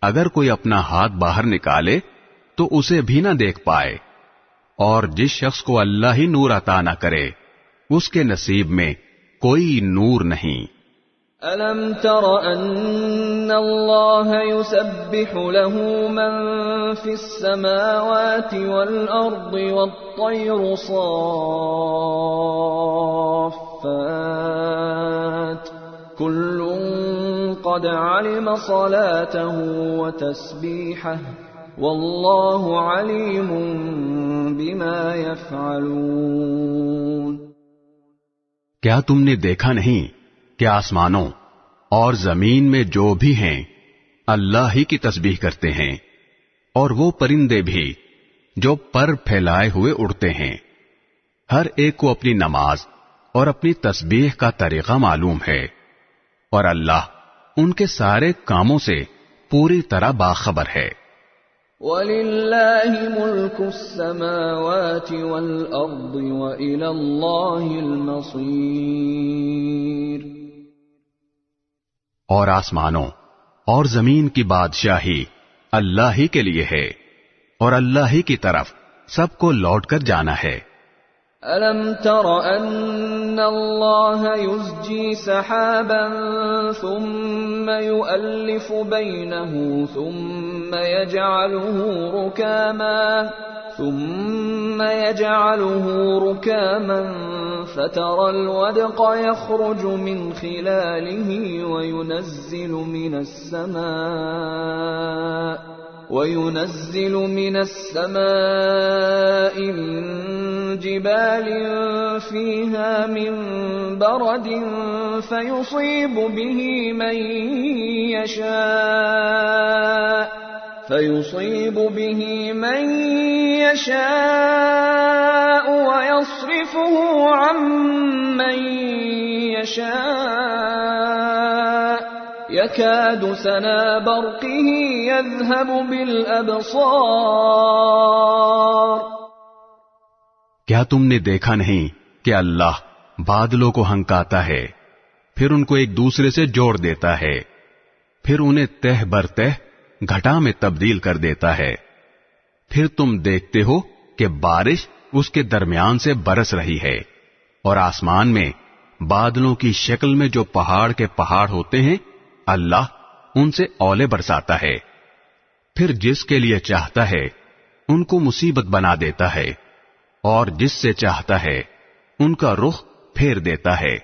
اگر کوئی اپنا ہاتھ باہر نکالے تو اسے بھی نہ دیکھ پائے، اور جس شخص کو اللہ ہی نور عطا نہ کرے اس کے نصیب میں کوئی نور نہیں۔ أَلَمْ تَرَ أَنَّ اللَّهَ يُسَبِّحُ لَهُ مَن فِي السَّمَاوَاتِ وَالْأَرْضِ وَالطَّيْرُ صَافَّاتٍ كُلٌّ قَدْ عَلِمَ صَلَاتَهُ وَتَسْبِيحَهُ وَاللَّهُ عَلِيمٌ بِمَا يَفْعَلُونَ۔ کیا تم نے دیکھا نہیں کہ آسمانوں اور زمین میں جو بھی ہیں اللہ ہی کی تسبیح کرتے ہیں، اور وہ پرندے بھی جو پر پھیلائے ہوئے اڑتے ہیں، ہر ایک کو اپنی نماز اور اپنی تسبیح کا طریقہ معلوم ہے، اور اللہ ان کے سارے کاموں سے پوری طرح باخبر ہے۔ وَلِلَّهِ مُلْكُ السَّمَاوَاتِ وَالْأَرْضِ وَإِلَى اللَّهِ الْمَصِيرُ۔ اور آسمانوں اور زمین کی بادشاہی اللہ ہی کے لیے ہے، اور اللہ ہی کی طرف سب کو لوٹ کر جانا ہے۔ أَلَمْ تَرَ أَنَّ اللَّهَ يُزْجِي سَحَابًا ثُمَّ يُؤَلِّفُ بَيْنَهُ ثُمَّ يَجْعَلُهُ رُكَامًا فَتَرَى الْوَدْقَ يَخْرُجُ مِنْ خِلَالِهِ وَيُنَزِّلُ مِنَ السَّمَاءِ مِن جِبَالٍ فِيهَا مِن بَرَدٍ فَيُصِيبُ بِهِ مَن يَشَاءُ وَيَصْرِفُهُ عَن مَّن يَشَاءُ يَكَادُ سَنَا بَرْقِهِ يَذْهَبُ بِالْأَبْصَارِ۔ کیا تم نے دیکھا نہیں کہ اللہ بادلوں کو ہنکاتا ہے، پھر ان کو ایک دوسرے سے جوڑ دیتا ہے، پھر انہیں تہ بر تہ گھٹا میں تبدیل کر دیتا ہے. پھر تم دیکھتے ہو کہ بارش اس کے درمیان سے برس رہی ہے اور آسمان میں بادلوں کی شکل میں جو پہاڑ کے پہاڑ ہوتے ہیں اللہ ان سے اولے برساتا ہے. پھر جس کے لیے چاہتا ہے ان کو مصیبت بنا دیتا ہے اور جس سے چاہتا ہے ان کا رخ پھیر دیتا ہے.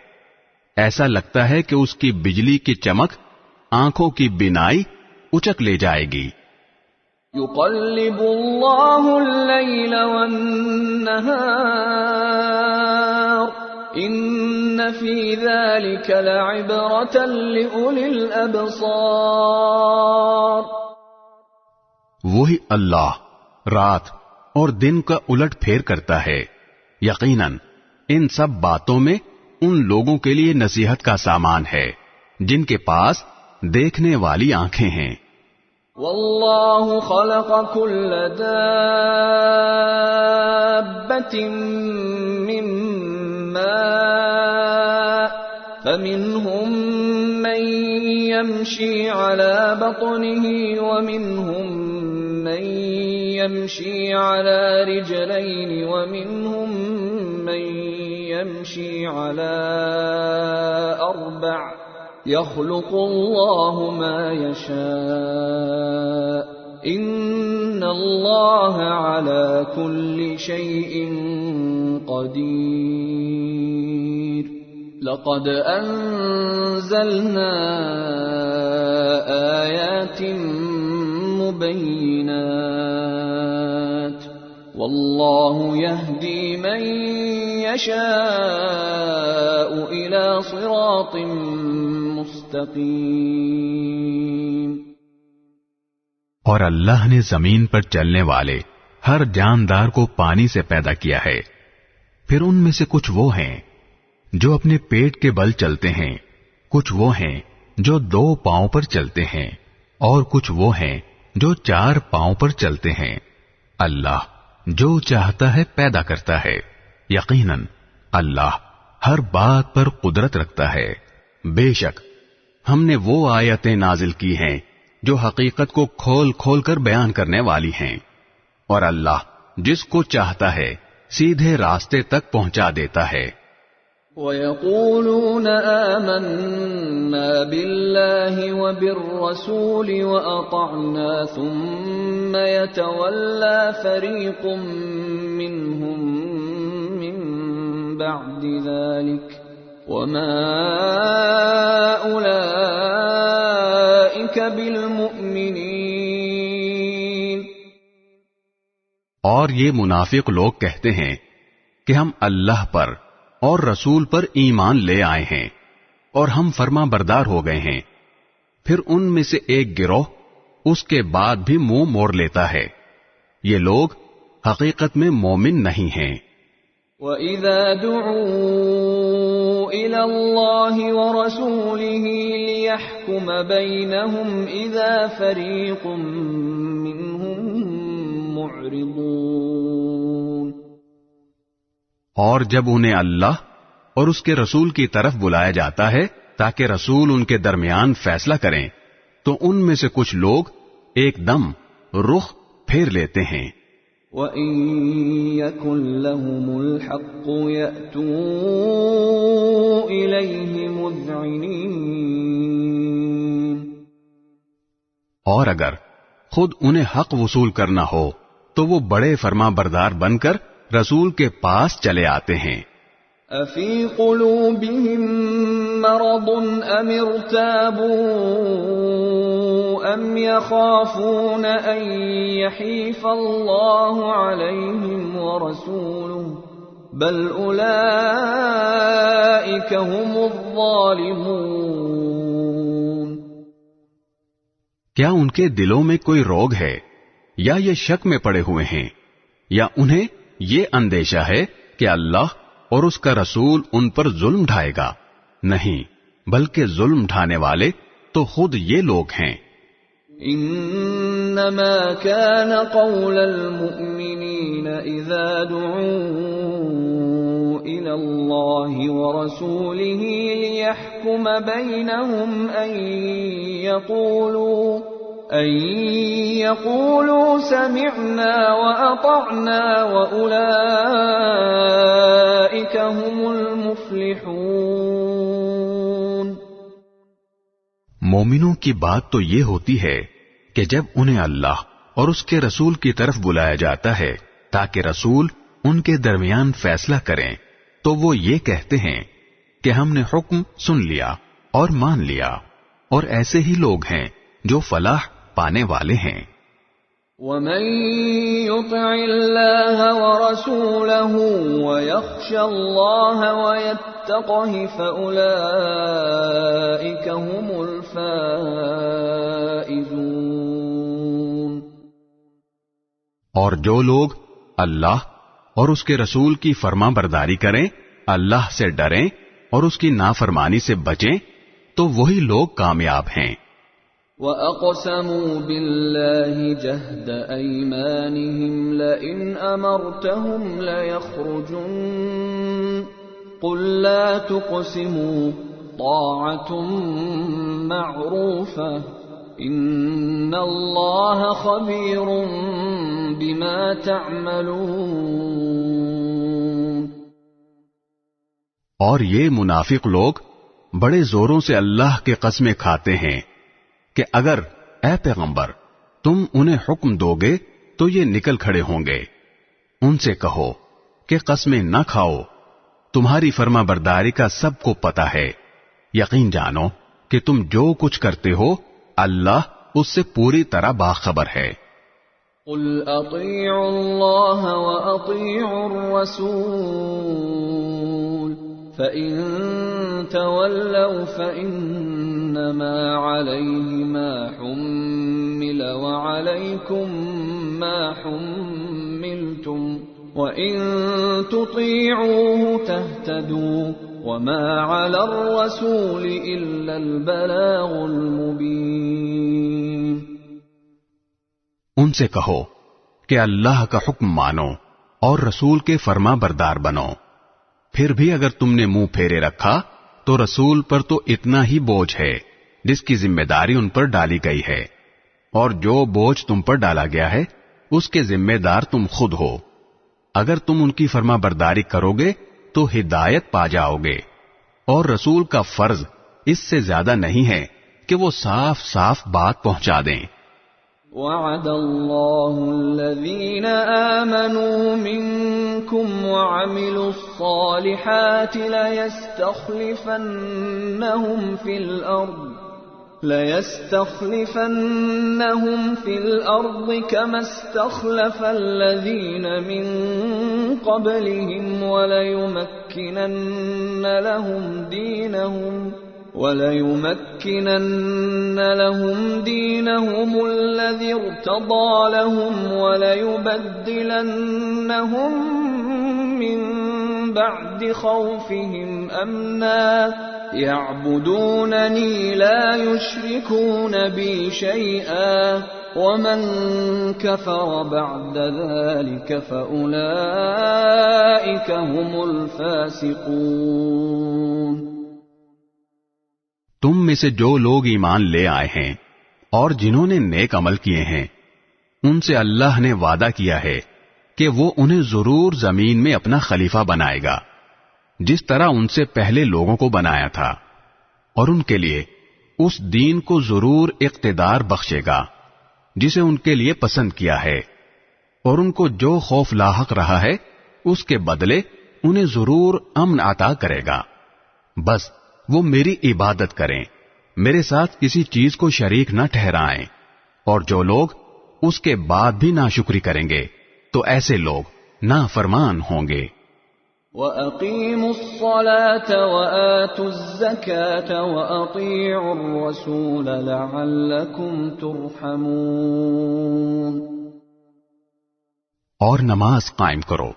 ایسا لگتا ہے کہ اس کی بجلی کی چمک آنکھوں کی بینائی اچک لے جائے گی. يقلب الله الليل والنهار إن في ذلك لعبرة لأولي الأبصار. وہی اللہ رات اور دن کا الٹ پھیر کرتا ہے. یقیناً ان سب باتوں میں ان لوگوں کے لیے نصیحت کا سامان ہے جن کے پاس دیکھنے والی آنکھیں ہیں. والله خلق كل دابة من ماء فمنهم من يمشي على بطنه ومنهم من يمشي على رجلين ومنهم من يمشي على أربع يخلق الله ما يشاء إن الله على كل شيء قدير. لقد أنزلنا آيات مبينات والله يهدي من يشاء إلى صراط مستقيم. اور اللہ نے زمین پر چلنے والے ہر جاندار کو پانی سے پیدا کیا ہے. پھر ان میں سے کچھ وہ ہیں جو اپنے پیٹ کے بل چلتے ہیں، کچھ وہ ہیں جو 2 پاؤں پر چلتے ہیں اور کچھ وہ ہیں جو 4 پاؤں پر چلتے ہیں. اللہ جو چاہتا ہے پیدا کرتا ہے. یقیناً اللہ ہر بات پر قدرت رکھتا ہے. بے شک ہم نے وہ آیتیں نازل کی ہیں جو حقیقت کو کھول کھول کر بیان کرنے والی ہیں، اور اللہ جس کو چاہتا ہے سیدھے راستے تک پہنچا دیتا ہے. وَيَقُولُونَ آمَنَّا بِاللَّهِ وَبِالرَّسُولِ وَأَطَعْنَا ثُمَّ يَتَوَلَّى فَرِيقٌ مِّنْهُمْ مِّن بَعْدِ ذَلِكَ وَمَا أُولَئِكَ بِالْمُؤْمِنِينَ. اور یہ منافق لوگ کہتے ہیں کہ ہم اللہ پر اور رسول پر ایمان لے آئے ہیں اور ہم فرما بردار ہو گئے ہیں. پھر ان میں سے ایک گروہ اس کے بعد بھی منہ موڑ لیتا ہے. یہ لوگ حقیقت میں مومن نہیں ہیں. وَإِذَا دُعُوا إِلَى اللَّهِ وَرَسُولِهِ لِيَحْكُمَ بَيْنَهُمْ إِذَا فَرِيقٌ مِّنْهُمْ مُعْرِضُونَ. اور جب انہیں اللہ اور اس کے رسول کی طرف بلایا جاتا ہے تاکہ رسول ان کے درمیان فیصلہ کریں تو ان میں سے کچھ لوگ ایک دم رخ پھیر لیتے ہیں. وَإِن يَكُن لَّهُمُ الْحَقُّ يَأْتُوا إِلَيْهِ مُذْعِنِينَ. اور اگر خود انہیں حق وصول کرنا ہو تو وہ بڑے فرما بردار بن کر رسول کے پاس چلے آتے ہیں. أَفِي قُلُوبِهِم مَّرَضٌ أَمِ ارْتَابُوا أَمْ يَخَافُونَ أَن يَحِيفَ اللَّهُ عَلَيْهِمْ وَرَسُولُهُ بَلْ أُولَئِكَ هُمُ الظَّالِمُونَ. کیا ان کے دلوں میں کوئی روگ ہے یا یہ شک میں پڑے ہوئے ہیں یا انہیں یہ اندیشہ ہے کہ اللہ اور اس کا رسول ان پر ظلم ڈھائے گا؟ نہیں، بلکہ ظلم ڈھانے والے تو خود یہ لوگ ہیں. انما كان قول المؤمنين اذا دعوا الى الله ورسوله ليحكم بينهم ان أن يقولوا سمعنا وأطعنا وأولئك هم المفلحون۔ مومنوں کی بات تو یہ ہوتی ہے کہ جب انہیں اللہ اور اس کے رسول کی طرف بلایا جاتا ہے تاکہ رسول ان کے درمیان فیصلہ کریں تو وہ یہ کہتے ہیں کہ ہم نے حکم سن لیا اور مان لیا، اور ایسے ہی لوگ ہیں جو فلاح پانے والے ہیں۔ وَمَن يُطِعِ اللَّهَ وَرَسُولَهُ وَيَخْشَ اللَّهَ وَيَتَّقْهِ فَأُولَئِكَ هُمُ الْفَائِزُونَ۔ اور جو لوگ اللہ اور اس کے رسول کی فرما برداری کریں، اللہ سے ڈریں اور اس کی نافرمانی سے بچیں تو وہی لوگ کامیاب ہیں۔ وَأَقْسَمُوا بِاللَّهِ جَهْدَ أَيْمَانِهِمْ لَئِنْ أَمَرْتَهُمْ لَيَخْرُجُنَّ قُل لَّا تُقْسِمُوا طَاعَةٌ مَّعْرُوفَةٌ إِنَّ اللَّهَ خَبِيرٌ بِمَا تَعْمَلُونَ۔ اور یہ منافق لوگ بڑے زوروں سے اللہ کے قسمیں کھاتے ہیں کہ اگر اے پیغمبر تم انہیں حکم دو گے تو یہ نکل کھڑے ہوں گے۔ ان سے کہو کہ قسمیں نہ کھاؤ، تمہاری فرما برداری کا سب کو پتہ ہے، یقین جانو کہ تم جو کچھ کرتے ہو اللہ اس سے پوری طرح باخبر ہے۔ قُلْ أَطِيعُوا اللَّهَ وَأَطِيعُوا الرَّسُولَ فَإِن تَوَلَّوْا فَإِنَّمَا عَلَيْهِ مَا حُمِّلَ وَعَلَيْكُمْ مَا حُمِّلْتُمْ وَإِن تُطِيعُوهُ تَهْتَدُوا وَمَا عَلَى الرَّسُولِ إِلَّا الْبَلَاغُ الْمُبِينُ۔ ان سے کہو کہ اللہ کا حکم مانو اور رسول کے فرما بردار بنو، پھر بھی اگر تم نے منہ پھیرے رکھا تو رسول پر تو اتنا ہی بوجھ ہے جس کی ذمہ داری ان پر ڈالی گئی ہے، اور جو بوجھ تم پر ڈالا گیا ہے اس کے ذمہ دار تم خود ہو۔ اگر تم ان کی فرما برداری کرو گے تو ہدایت پا جاؤ گے، اور رسول کا فرض اس سے زیادہ نہیں ہے کہ وہ صاف صاف بات پہنچا دیں۔ وعد الله الذين آمنوا منكم وعملوا الصالحات ليستخلفنهم في الأرض كما استخلف الذين من قبلهم وليمكنن لهم دينهم الذي ارتضى لهم وليبدلنهم من بعد خوفهم أمنا يعبدونني لا يشركون بي شيئا ومن كفر بعد ذلك فأولئك هم الفاسقون۔ تم میں سے جو لوگ ایمان لے آئے ہیں اور جنہوں نے نیک عمل کیے ہیں ان سے اللہ نے وعدہ کیا ہے کہ وہ انہیں ضرور زمین میں اپنا خلیفہ بنائے گا جس طرح ان سے پہلے لوگوں کو بنایا تھا، اور ان کے لیے اس دین کو ضرور اقتدار بخشے گا جسے ان کے لیے پسند کیا ہے، اور ان کو جو خوف لاحق رہا ہے اس کے بدلے انہیں ضرور امن عطا کرے گا۔ بس وہ میری عبادت کریں، میرے ساتھ کسی چیز کو شریک نہ ٹھہرائیں، اور جو لوگ اس کے بعد بھی ناشکری کریں گے تو ایسے لوگ نافرمان ہوں گے۔ وَأَقِيمُوا الصَّلَاةَ وَآتُوا الزَّكَاةَ وَأَطِيعُوا الرَّسُولَ لَعَلَّكُمْ تُرْحَمُونَ۔ اور نماز قائم کرو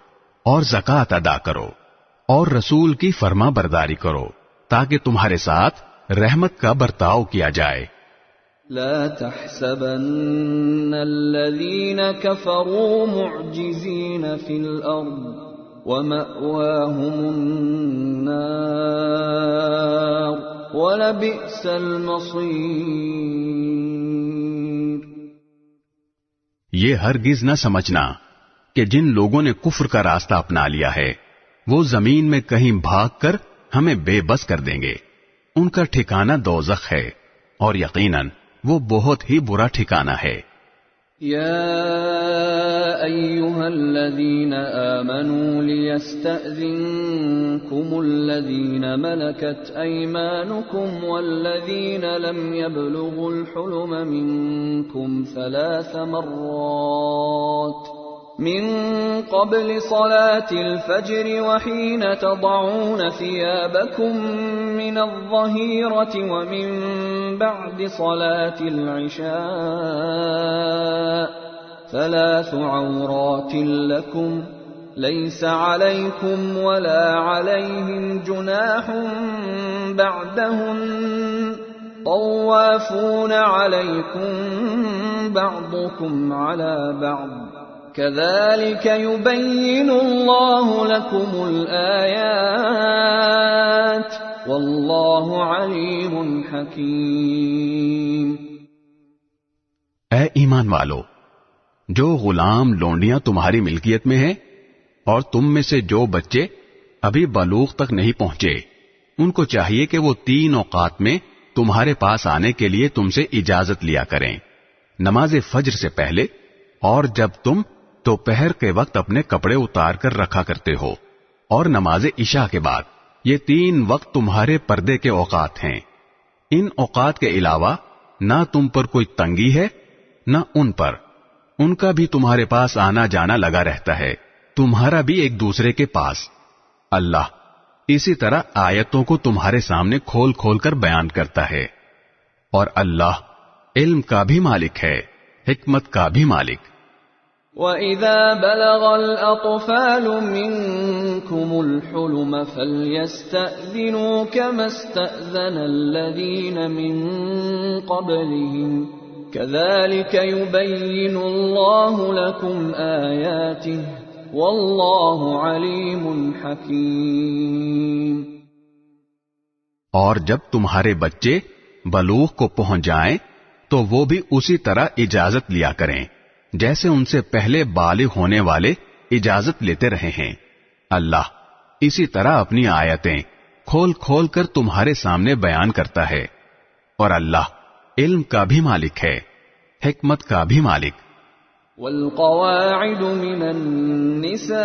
اور زکوٰۃ ادا کرو اور رسول کی فرما برداری کرو تاکہ تمہارے ساتھ رحمت کا برتاؤ کیا جائے۔ لا تحسبن الذين كفروا معجزين في الأرض ومأواهم النار ولبئس المصير۔ یہ ہرگز نہ سمجھنا کہ جن لوگوں نے کفر کا راستہ اپنا لیا ہے وہ زمین میں کہیں بھاگ کر ہمیں بے بس کر دیں گے. ان کا ٹھکانہ دوزخ ہے اور یقیناً وہ بہت ہی برا ٹھکانہ ہے. يا أيها الذين آمنوا ليستأذنكم الذين ملكت أيمانكم والذين لم يبلغوا الحلم منكم 3 مرات من قبل صلاة الفجر وحين تضعون ثيابكم من الظهيرة ومن بعد صلاة العشاء 3 عورات لكم ليس عليكم ولا عليهم جناح بعدهن طوافون عليكم بعضكم على بعض كذلك يبين الله لكم الآيات والله عليم حكيم. اے ایمان والو، جو غلام لونڈیاں تمہاری ملکیت میں ہیں اور تم میں سے جو بچے ابھی بلوغ تک نہیں پہنچے، ان کو چاہیے کہ وہ 3 اوقات میں تمہارے پاس آنے کے لیے تم سے اجازت لیا کریں، نماز فجر سے پہلے اور جب تم دوپہر کے وقت اپنے کپڑے اتار کر رکھا کرتے ہو، اور نماز عشاء کے بعد. یہ 3 وقت تمہارے پردے کے اوقات ہیں. ان اوقات کے علاوہ نہ تم پر کوئی تنگی ہے نہ ان پر. ان کا بھی تمہارے پاس آنا جانا لگا رہتا ہے، تمہارا بھی ایک دوسرے کے پاس. اللہ اسی طرح آیتوں کو تمہارے سامنے کھول کھول کر بیان کرتا ہے، اور اللہ علم کا بھی مالک ہے، حکمت کا بھی مالک. وَإِذَا بَلَغَ الْأَطْفَالُ مِنكُمُ الْحُلُمَ فَلْيَسْتَأْذِنُوا كَمَا اسْتَأْذَنَ الَّذِينَ مِن قَبْلِهِمْ كَذَلِكَ يُبَيِّنُ اللَّهُ لَكُمْ آيَاتِهِ وَاللَّهُ عَلِيمٌ حَكِيمٌ. اور جب تمہارے بچے بلوغ کو پہنچ جائیں تو وہ بھی اسی طرح اجازت لیا کریں جیسے ان سے پہلے بالغ ہونے والے اجازت لیتے رہے ہیں. اللہ اسی طرح اپنی آیتیں کھول کھول کر تمہارے سامنے بیان کرتا ہے، اور اللہ علم کا بھی مالک ہے، حکمت کا بھی مالک. والقواعد من النساء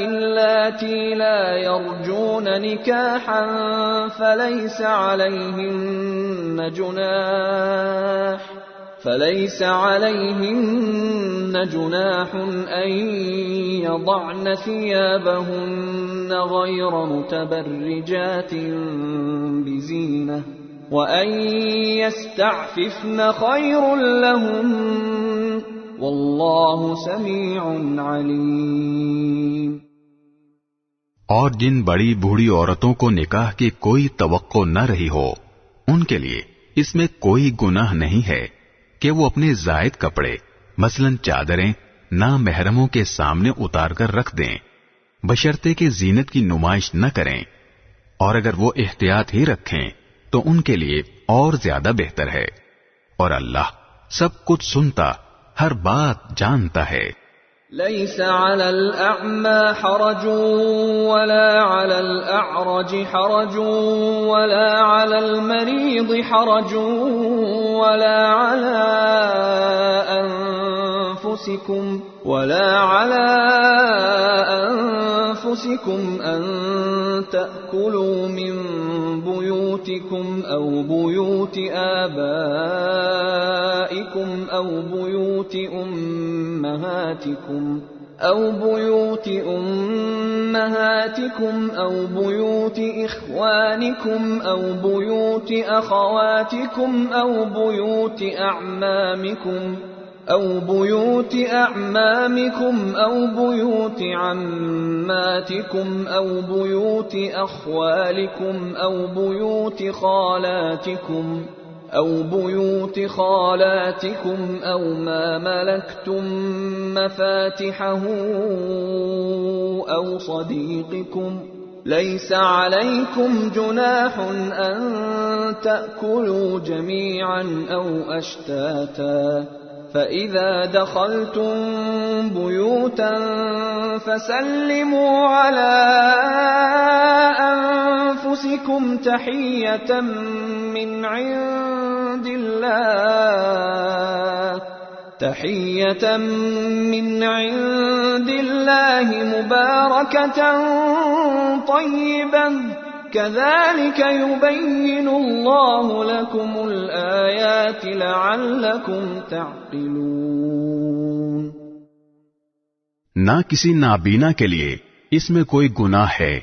اللاتي لا يرجون نكاحا فليس عليهن جناح أن يضعن ثيابهن غير متبرجات بزينة وَأَن يَسْتَعْفِفْنَ خَيْرٌ لَهُنَّ وَاللَّهُ سَمِيعٌ عَلِيمٌ. اور جن بڑی بوڑھی عورتوں کو نکاح کی کوئی توقع نہ رہی ہو، ان کے لیے اس میں کوئی گناہ نہیں ہے کہ وہ اپنے زائد کپڑے مثلاً چادریں نامحرموں کے سامنے اتار کر رکھ دیں، بشرطے کہ زینت کی نمائش نہ کریں، اور اگر وہ احتیاط ہی رکھیں تو ان کے لیے اور زیادہ بہتر ہے، اور اللہ سب کچھ سنتا، ہر بات جانتا ہے. ليس على الأعمى حرج ولا على الأعرج حرج ولا على المريض حرج ولا على أنفسكم أن تأكلوا من بيوتكم أو بيوت آبائكم أو بيوت أمهاتكم أو بيوت إخوانكم أو بيوت أخواتكم أو بيوت أعمامكم أو بيوت عماتكم أو بيوت أخوالكم أو بيوت خالاتكم أو ما ملكتم مفاتحه أو صديقكم. ليس عليكم جناح أن تأكلوا جميعا أو أشتاتا فَإِذَا دَخَلْتُمْ بُيُوتًا فَسَلِّمُوا عَلَىٰ أَنفُسِكُمْ تَحِيَّةً مِّنْ عِندِ اللَّهِ مُبَارَكَةً طَيِّبَةً كَذَلِكَ يُبَيِّنُ اللَّهُ لَكُمُ الْآيَاتِ لَعَلَّكُمْ تَعْقِلُونَ۔ نہ کسی نابینا کے لیے اس میں کوئی گناہ ہے،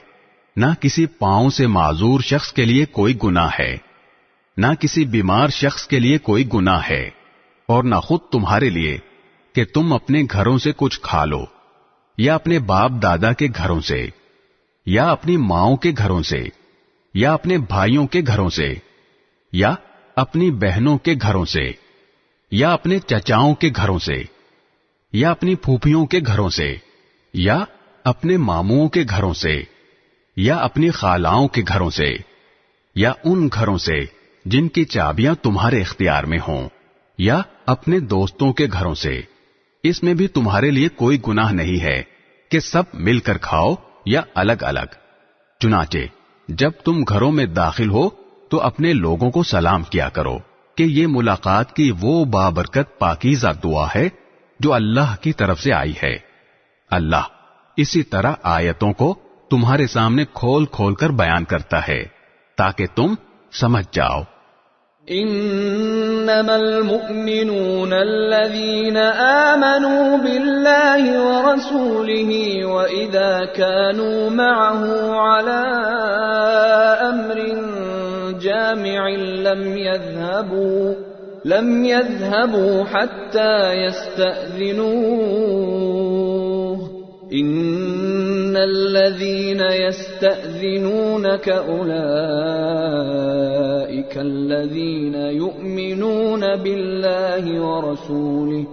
نہ کسی پاؤں سے معذور شخص کے لیے کوئی گناہ ہے، نہ کسی بیمار شخص کے لیے کوئی گناہ ہے، اور نہ خود تمہارے لیے کہ تم اپنے گھروں سے کچھ کھا لو، یا اپنے باپ دادا کے گھروں سے، یا اپنی ماؤں کے گھروں سے، یا اپنے بھائیوں کے گھروں سے، یا اپنی بہنوں کے گھروں سے، یا اپنے چچاؤں کے گھروں سے، یا اپنی پھوپھیوں کے گھروں سے، یا اپنے ماموں کے گھروں سے، یا اپنی خالاؤں کے گھروں سے، یا ان گھروں سے جن کی چابیاں تمہارے اختیار میں ہوں، یا اپنے دوستوں کے گھروں سے۔ اس میں بھی تمہارے لیے کوئی گناہ نہیں ہے کہ سب مل کر کھاؤ یا الگ الگ۔ چنانچہ جب تم گھروں میں داخل ہو تو اپنے لوگوں کو سلام کیا کرو کہ یہ ملاقات کی وہ بابرکت پاکیزہ دعا ہے جو اللہ کی طرف سے آئی ہے۔ اللہ اسی طرح آیتوں کو تمہارے سامنے کھول کھول کر بیان کرتا ہے تاکہ تم سمجھ جاؤ۔ انما المؤمنون الذين آمنوا بالله ورسوله واذا كانوا معه على امر جامع لم يذهبوا حتى يستأذنوه ان الذين يستأذنونك اولئك الذين يؤمنون بالله ورسوله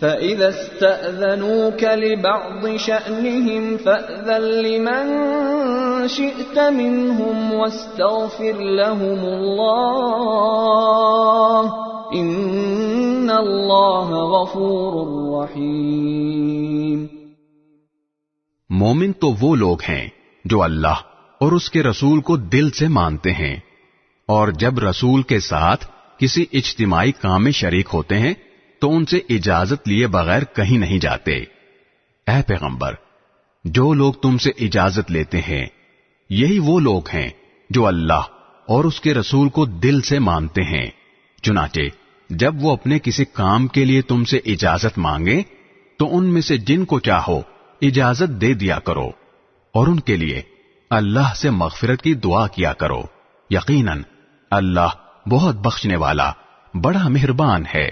فإذا استأذنوك لبعض شأنهم فأذن لمن شئت منهم واستغفر لهم الله إن الله غفور رحيم۔ مومن تو وہ لوگ ہیں جو اللہ اور اس کے رسول کو دل سے مانتے ہیں، اور جب رسول کے ساتھ کسی اجتماعی کام میں شریک ہوتے ہیں تو ان سے اجازت لیے بغیر کہیں نہیں جاتے۔ اے پیغمبر، جو لوگ تم سے اجازت لیتے ہیں یہی وہ لوگ ہیں جو اللہ اور اس کے رسول کو دل سے مانتے ہیں۔ چنانچہ جب وہ اپنے کسی کام کے لیے تم سے اجازت مانگیں تو ان میں سے جن کو چاہو اجازت دے دیا کرو، اور ان کے لیے اللہ سے مغفرت کی دعا کیا کرو، یقیناً اللہ بہت بخشنے والا بڑا مہربان ہے۔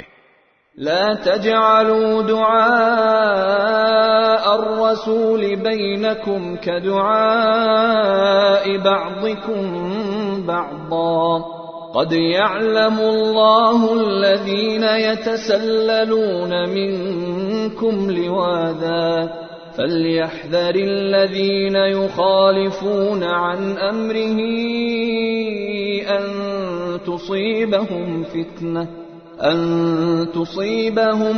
لا تجعلوا دعاء الرسول بينكم كدعاء بعضكم بعضا قد يعلم الله الذين يتسللون منكم لواذا فليحذر الذين يخالفون عن أمره أن تصيبهم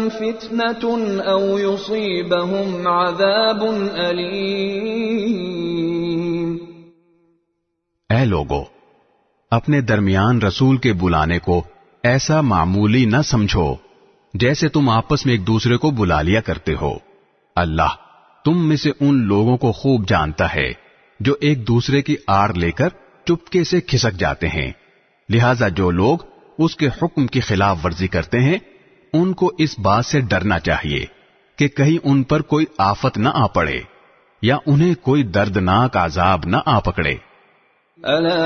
فتنة أو يصيبهم عذاب أليم۔ اے لوگو، اپنے درمیان رسول کے بلانے کو ایسا معمولی نہ سمجھو جیسے تم آپس میں ایک دوسرے کو بلا لیا کرتے ہو۔ اللہ تم میں سے ان لوگوں کو خوب جانتا ہے جو ایک دوسرے کی آڑ لے کر چپکے سے کھسک جاتے ہیں، لہذا جو لوگ اس کے حکم کی خلاف ورزی کرتے ہیں ان کو اس بات سے ڈرنا چاہیے کہ کہیں ان پر کوئی آفت نہ آ پڑے یا انہیں کوئی دردناک عذاب نہ آ پکڑے۔ الا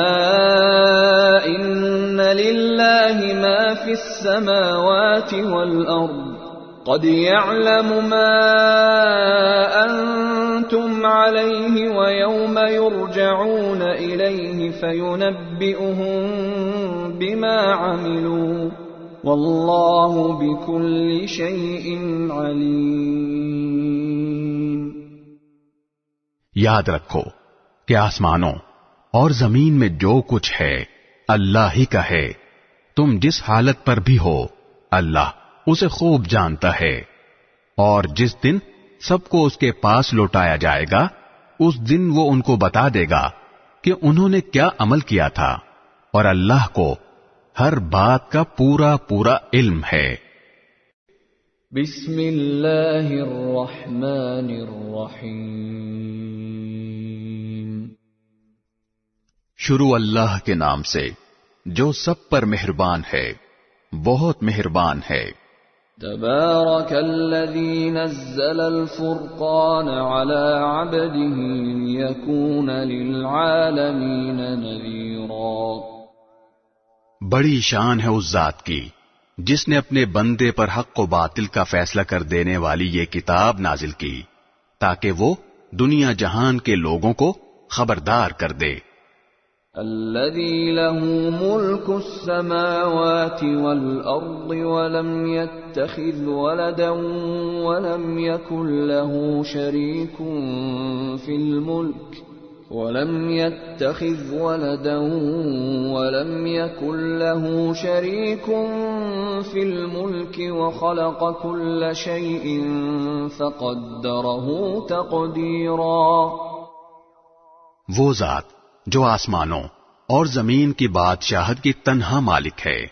ان للہ ما فی السماوات والارض قد يعلم ما انتم علیہ ویوم یرجعون الیہ فینبئهم بما عملوا واللہ بكل شیء علیم۔ یاد رکھو کہ آسمانوں اور زمین میں جو کچھ ہے اللہ ہی کا ہے، تم جس حالت پر بھی ہو اللہ اسے خوب جانتا ہے، اور جس دن سب کو اس کے پاس لوٹایا جائے گا اس دن وہ ان کو بتا دے گا کہ انہوں نے کیا عمل کیا تھا، اور اللہ کو ہر بات کا پورا پورا علم ہے۔ بسم اللہ الرحمن الرحیم۔ شروع اللہ کے نام سے جو سب پر مہربان ہے، بہت مہربان ہے۔ تبارک الذی نزل الفرقان علی عبده لیکون للعالمین نذیرا۔ بڑی شان ہے اس ذات کی جس نے اپنے بندے پر حق و باطل کا فیصلہ کر دینے والی یہ کتاب نازل کی تاکہ وہ دنیا جہان کے لوگوں کو خبردار کر دے۔ الذي له ملك السماوات والأرض ولم يتخذ ولدا ولم يكن له شريك في الملك وخلق كل شيء فقدره تقديرا۔ وہ ذات جو آسمانوں اور زمین کی بادشاہت کی تنہا مالک ہے،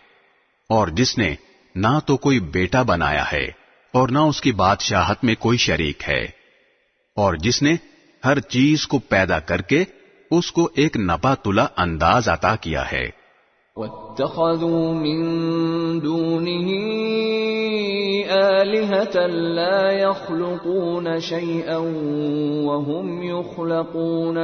اور جس نے نہ تو کوئی بیٹا بنایا ہے اور نہ اس کی بادشاہت میں کوئی شریک ہے، اور جس نے ہر چیز کو پیدا کر کے اس کو ایک نپا تلا انداز عطا کیا ہے۔ وَاتَّخَذُوا مِن دُونِهِ آلِهَةً لَا يَخْلُقُونَ شَيْئًا وَهُمْ يُخْلَقُونَ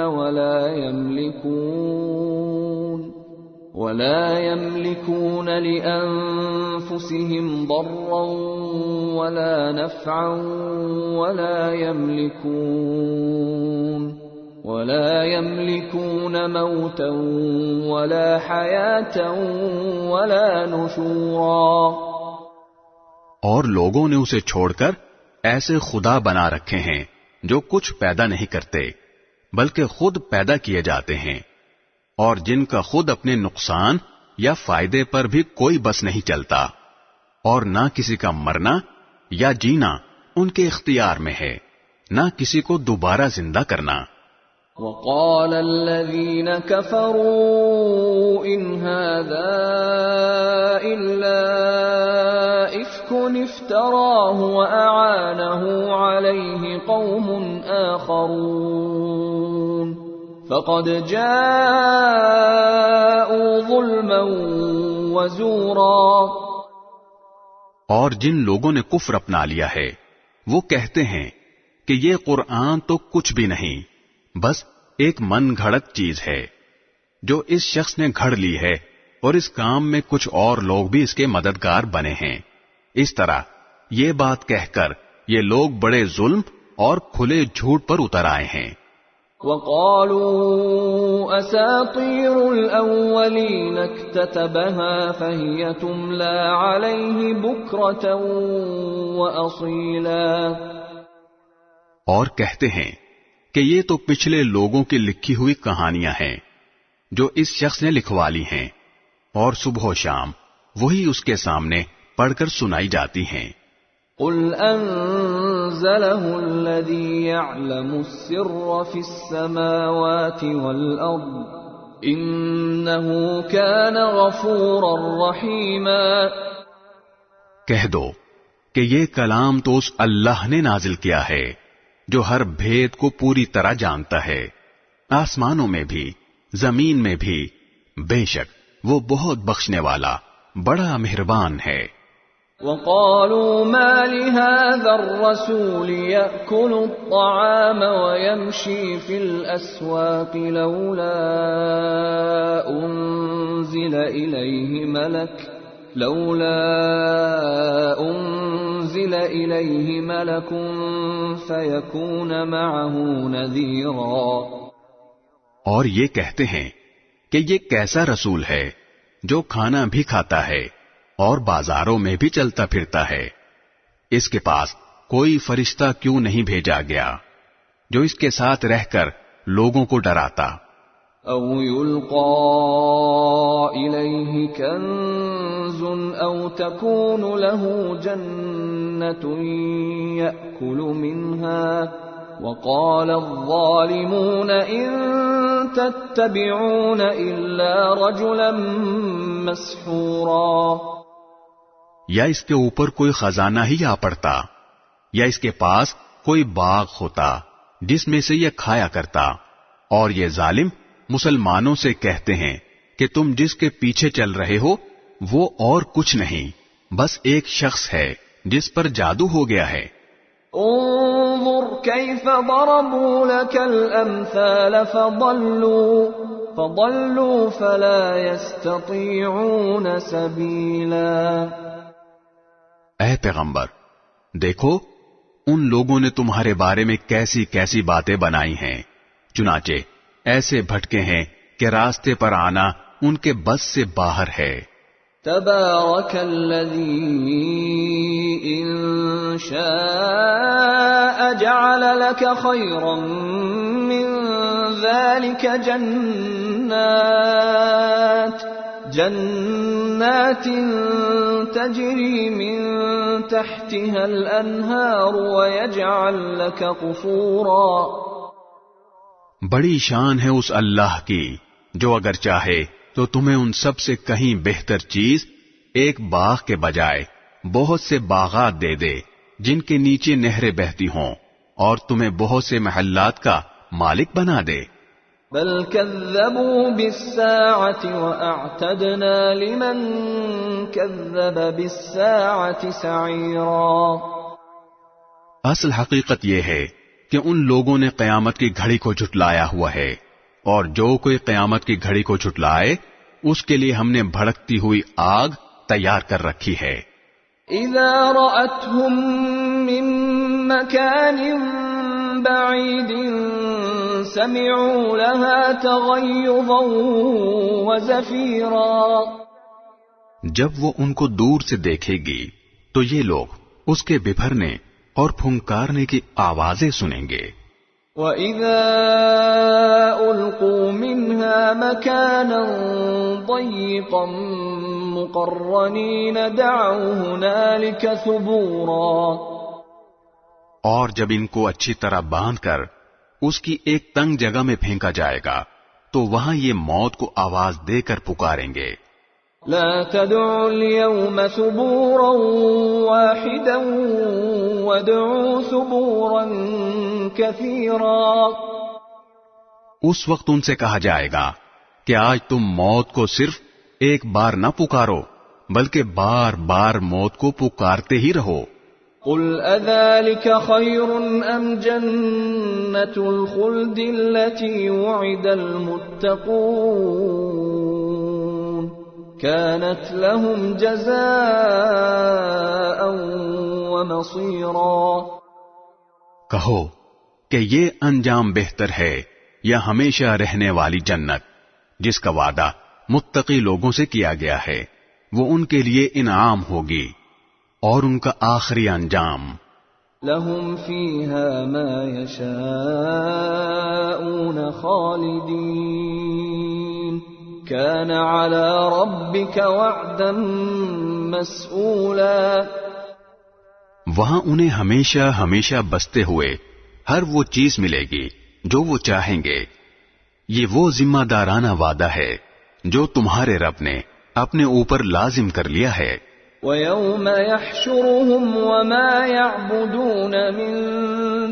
وَلَا يَمْلِكُونَ لِأَنفُسِهِمْ ضَرًّا وَلَا نَفْعًا ولا يملكون موتا ولا حياة ولا نشورا۔ اور لوگوں نے اسے چھوڑ کر ایسے خدا بنا رکھے ہیں جو کچھ پیدا نہیں کرتے بلکہ خود پیدا کیے جاتے ہیں، اور جن کا خود اپنے نقصان یا فائدے پر بھی کوئی بس نہیں چلتا، اور نہ کسی کا مرنا یا جینا ان کے اختیار میں ہے، نہ کسی کو دوبارہ زندہ کرنا۔ وقال الذين كفروا إن هذا إلا إفك افتراه وأعانه عليه قوم آخرون فقد جاءوا ظلما وزورا۔ اور جن لوگوں نے کفر اپنا لیا ہے وہ کہتے ہیں کہ یہ قرآن تو کچھ بھی نہیں، بس ایک من گھڑت چیز ہے جو اس شخص نے گھڑ لی ہے، اور اس کام میں کچھ اور لوگ بھی اس کے مددگار بنے ہیں۔ اس طرح یہ بات کہہ کر یہ لوگ بڑے ظلم اور کھلے جھوٹ پر اتر آئے ہیں۔ وَقَالُوا أَسَاطِيرُ الْأَوَّلِينَ اكْتَتَبَهَا فَهِيَ تُمْلَى عَلَيْهِ بُكْرَةً وَأَصِيلًا۔ اور کہتے ہیں کہ یہ تو پچھلے لوگوں کی لکھی ہوئی کہانیاں ہیں جو اس شخص نے لکھوا لی ہیں، اور صبح و شام وہی اس کے سامنے پڑھ کر سنائی جاتی ہیں۔ قُلْ أَنزَلَهُ الَّذِي يَعْلَمُ السِّرَّ فِي السَّمَاوَاتِ وَالْأَرْضِ إِنَّهُ كَانَ غَفُورًا رَحِيمًا۔ کہہ دو کہ یہ کلام تو اس اللہ نے نازل کیا ہے جو ہر بھید کو پوری طرح جانتا ہے، آسمانوں میں بھی زمین میں بھی، بے شک وہ بہت بخشنے والا بڑا مہربان ہے۔ وَقَالُوا مَا لِهَذَا الرَّسُولِ يَأْكُلُ الطَّعَامَ وَيَمْشِي فِي الْأَسْوَاقِ لَوْلَا أُنزِلَ إِلَيْهِ مَلَكٌ فَيَكُونَ مَعَهُ نَذِيرًا۔ اور یہ کہتے ہیں کہ یہ کیسا رسول ہے جو کھانا بھی کھاتا ہے اور بازاروں میں بھی چلتا پھرتا ہے، اس کے پاس کوئی فرشتہ کیوں نہیں بھیجا گیا جو اس کے ساتھ رہ کر لوگوں کو ڈراتا أو يلقى إليه كنز أو تكون له جنة يأكل منها وقال الظالمون إن تتبعون إلا رجلا مسحورا. یا اس کے اوپر کوئی خزانہ ہی آ پڑتا، یا اس کے پاس کوئی باغ ہوتا جس میں سے یہ کھایا کرتا. اور یہ ظالم مسلمانوں سے کہتے ہیں کہ تم جس کے پیچھے چل رہے ہو وہ اور کچھ نہیں، بس ایک شخص ہے جس پر جادو ہو گیا ہے. انظر كيف ضربوا لك الأمثال فضلوا فلا يستطيعون سبيلا. اے پیغمبر، دیکھو ان لوگوں نے تمہارے بارے میں کیسی کیسی باتیں بنائی ہیں، چنانچہ ایسے بھٹکے ہیں کہ راستے پر آنا ان کے بس سے باہر ہے. تبارك الذي إن شاء جعل لك خيرا من ذلك جنات تجري من تحتها الأنهار ويجعل لك قصورا. بڑی شان ہے اس اللہ کی جو اگر چاہے تو تمہیں ان سب سے کہیں بہتر چیز ایک باغ کے بجائے بہت سے باغات دے دے جن کے نیچے نہریں بہتی ہوں، اور تمہیں بہت سے محلات کا مالک بنا دے. بل كذبوا بالساعة وأعتدنا لمن كذب بالساعة سعيرا. اصل حقیقت یہ ہے کہ ان لوگوں نے قیامت کی گھڑی کو جھٹلایا ہوا ہے، اور جو کوئی قیامت کی گھڑی کو جھٹلائے اس کے لیے ہم نے بھڑکتی ہوئی آگ تیار کر رکھی ہے. اذا رأتهم من مكان بعيد سمعوا لها تغيظا وزفيرا. جب وہ ان کو دور سے دیکھے گی تو یہ لوگ اس کے ببھرنے اور پھنکارنے کی آوازیں سنیں گے. وَإِذَا أُلْقُوا مِنْهَا مَكَانًا ضَيِّقًا مُقَرَّنِينَ دَعَوْا هُنَالِكَ ثُبُورًا. اور جب ان کو اچھی طرح باندھ کر اس کی ایک تنگ جگہ میں پھینکا جائے گا تو وہاں یہ موت کو آواز دے کر پکاریں گے. لا تدعوا اليوم ثبورا واحدا وادعوا ثبورا كثيرا. اس وقت ان سے کہا جائے گا کہ آج تم موت کو صرف ایک بار نہ پکارو بلکہ بار بار موت کو پکارتے ہی رہو. قل اذلك خير ام جنة الخلد التي وعد المتقون كانت لهم جزاء ومصيرا. کہو کہ یہ انجام بہتر ہے یا ہمیشہ رہنے والی جنت جس کا وعدہ متقی لوگوں سے کیا گیا ہے، وہ ان کے لیے انعام ہوگی اور ان کا آخری انجام. لهم فيها ما يشاءون خالدين كان على ربك وعدا مسئولا. وہاں انہیں ہمیشہ ہمیشہ بستے ہوئے ہر وہ چیز ملے گی جو وہ چاہیں گے. یہ وہ ذمہ دارانہ وعدہ ہے جو تمہارے رب نے اپنے اوپر لازم کر لیا ہے. وَيَوْمَ يَحْشُرُهُمْ وَمَا يَعْبُدُونَ مِن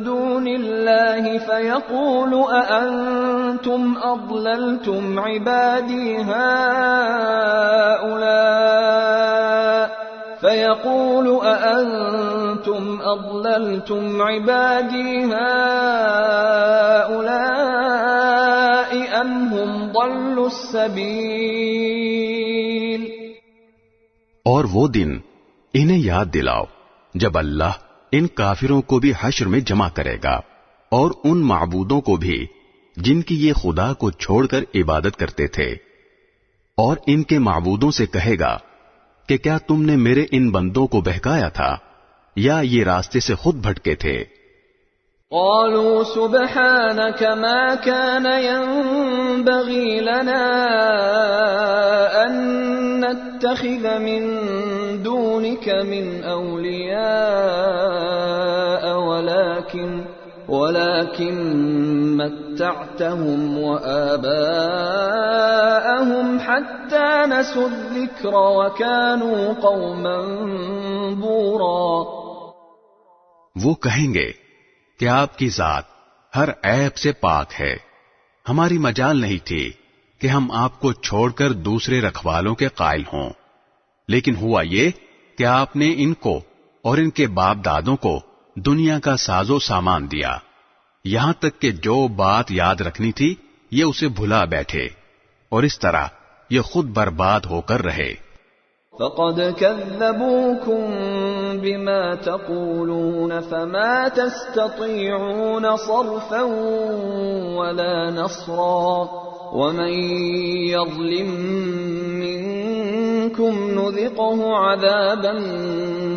دُونِ اللَّهِ فَيَقُولُ أَأَنْتُمْ أَضْلَلْتُمْ عِبَادِي هَؤُلَاءِ أَمْ هُمْ ضَلُّوا السَّبِيلَ. اور وہ دن انہیں یاد دلاؤ جب اللہ ان کافروں کو بھی حشر میں جمع کرے گا اور ان معبودوں کو بھی جن کی یہ خدا کو چھوڑ کر عبادت کرتے تھے، اور ان کے معبودوں سے کہے گا کہ کیا تم نے میرے ان بندوں کو بہکایا تھا یا یہ راستے سے خود بھٹکے تھے؟ قالوا سبحانك ما كان ينبغي ينبغي لنا أن نتخذ من دونك من أولياء ولكن متعتهم وآباءهم حتى نسوا الذكر وكانوا قوما بورا. وہ کہیں گے کہ آپ کی ذات ہر عیب سے پاک ہے. ہماری مجال نہیں تھی کہ ہم آپ کو چھوڑ کر دوسرے رکھوالوں کے قائل ہوں، لیکن ہوا یہ کہ آپ نے ان کو اور ان کے باپ دادوں کو دنیا کا ساز و سامان دیا، یہاں تک کہ جو بات یاد رکھنی تھی یہ اسے بھلا بیٹھے، اور اس طرح یہ خود برباد ہو کر رہے. فقد كذبوكم بما تقولون فما تستطيعون صرفا ولا نصرا ومن يظلم منكم نذقه عذابا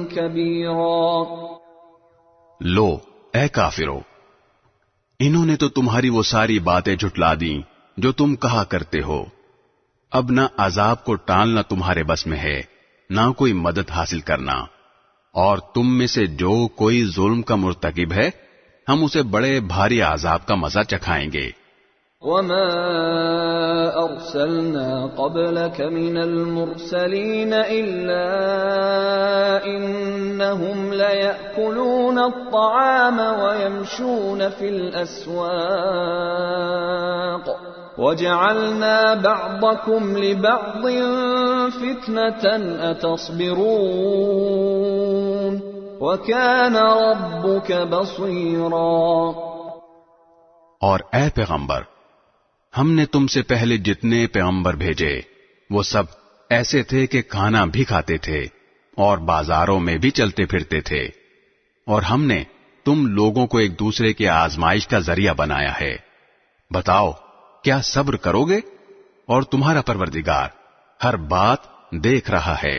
كبيرا. لو اے کافرو، انہوں نے تو تمہاری وہ ساری باتیں جھٹلا دیں جو تم کہا کرتے ہو. اب نہ عذاب کو ٹالنا تمہارے بس میں ہے، نہ کوئی مدد حاصل کرنا، اور تم میں سے جو کوئی ظلم کا مرتکب ہے ہم اسے بڑے بھاری عذاب کا مزہ چکھائیں گے. وما أرسلنا قبلك من المرسلين إلا إنهم ليأكلون الطعام ويمشون في الأسواق وجعلنا بعضكم لبعض فتنة أتصبرون وكان ربك بصيرا. اور اے پیغمبر، ہم نے تم سے پہلے جتنے پیغمبر بھیجے وہ سب ایسے تھے کہ کھانا بھی کھاتے تھے اور بازاروں میں بھی چلتے پھرتے تھے، اور ہم نے تم لوگوں کو ایک دوسرے کی آزمائش کا ذریعہ بنایا ہے. بتاؤ کیا صبر کرو گے؟ اور تمہارا پروردگار ہر بات دیکھ رہا ہے.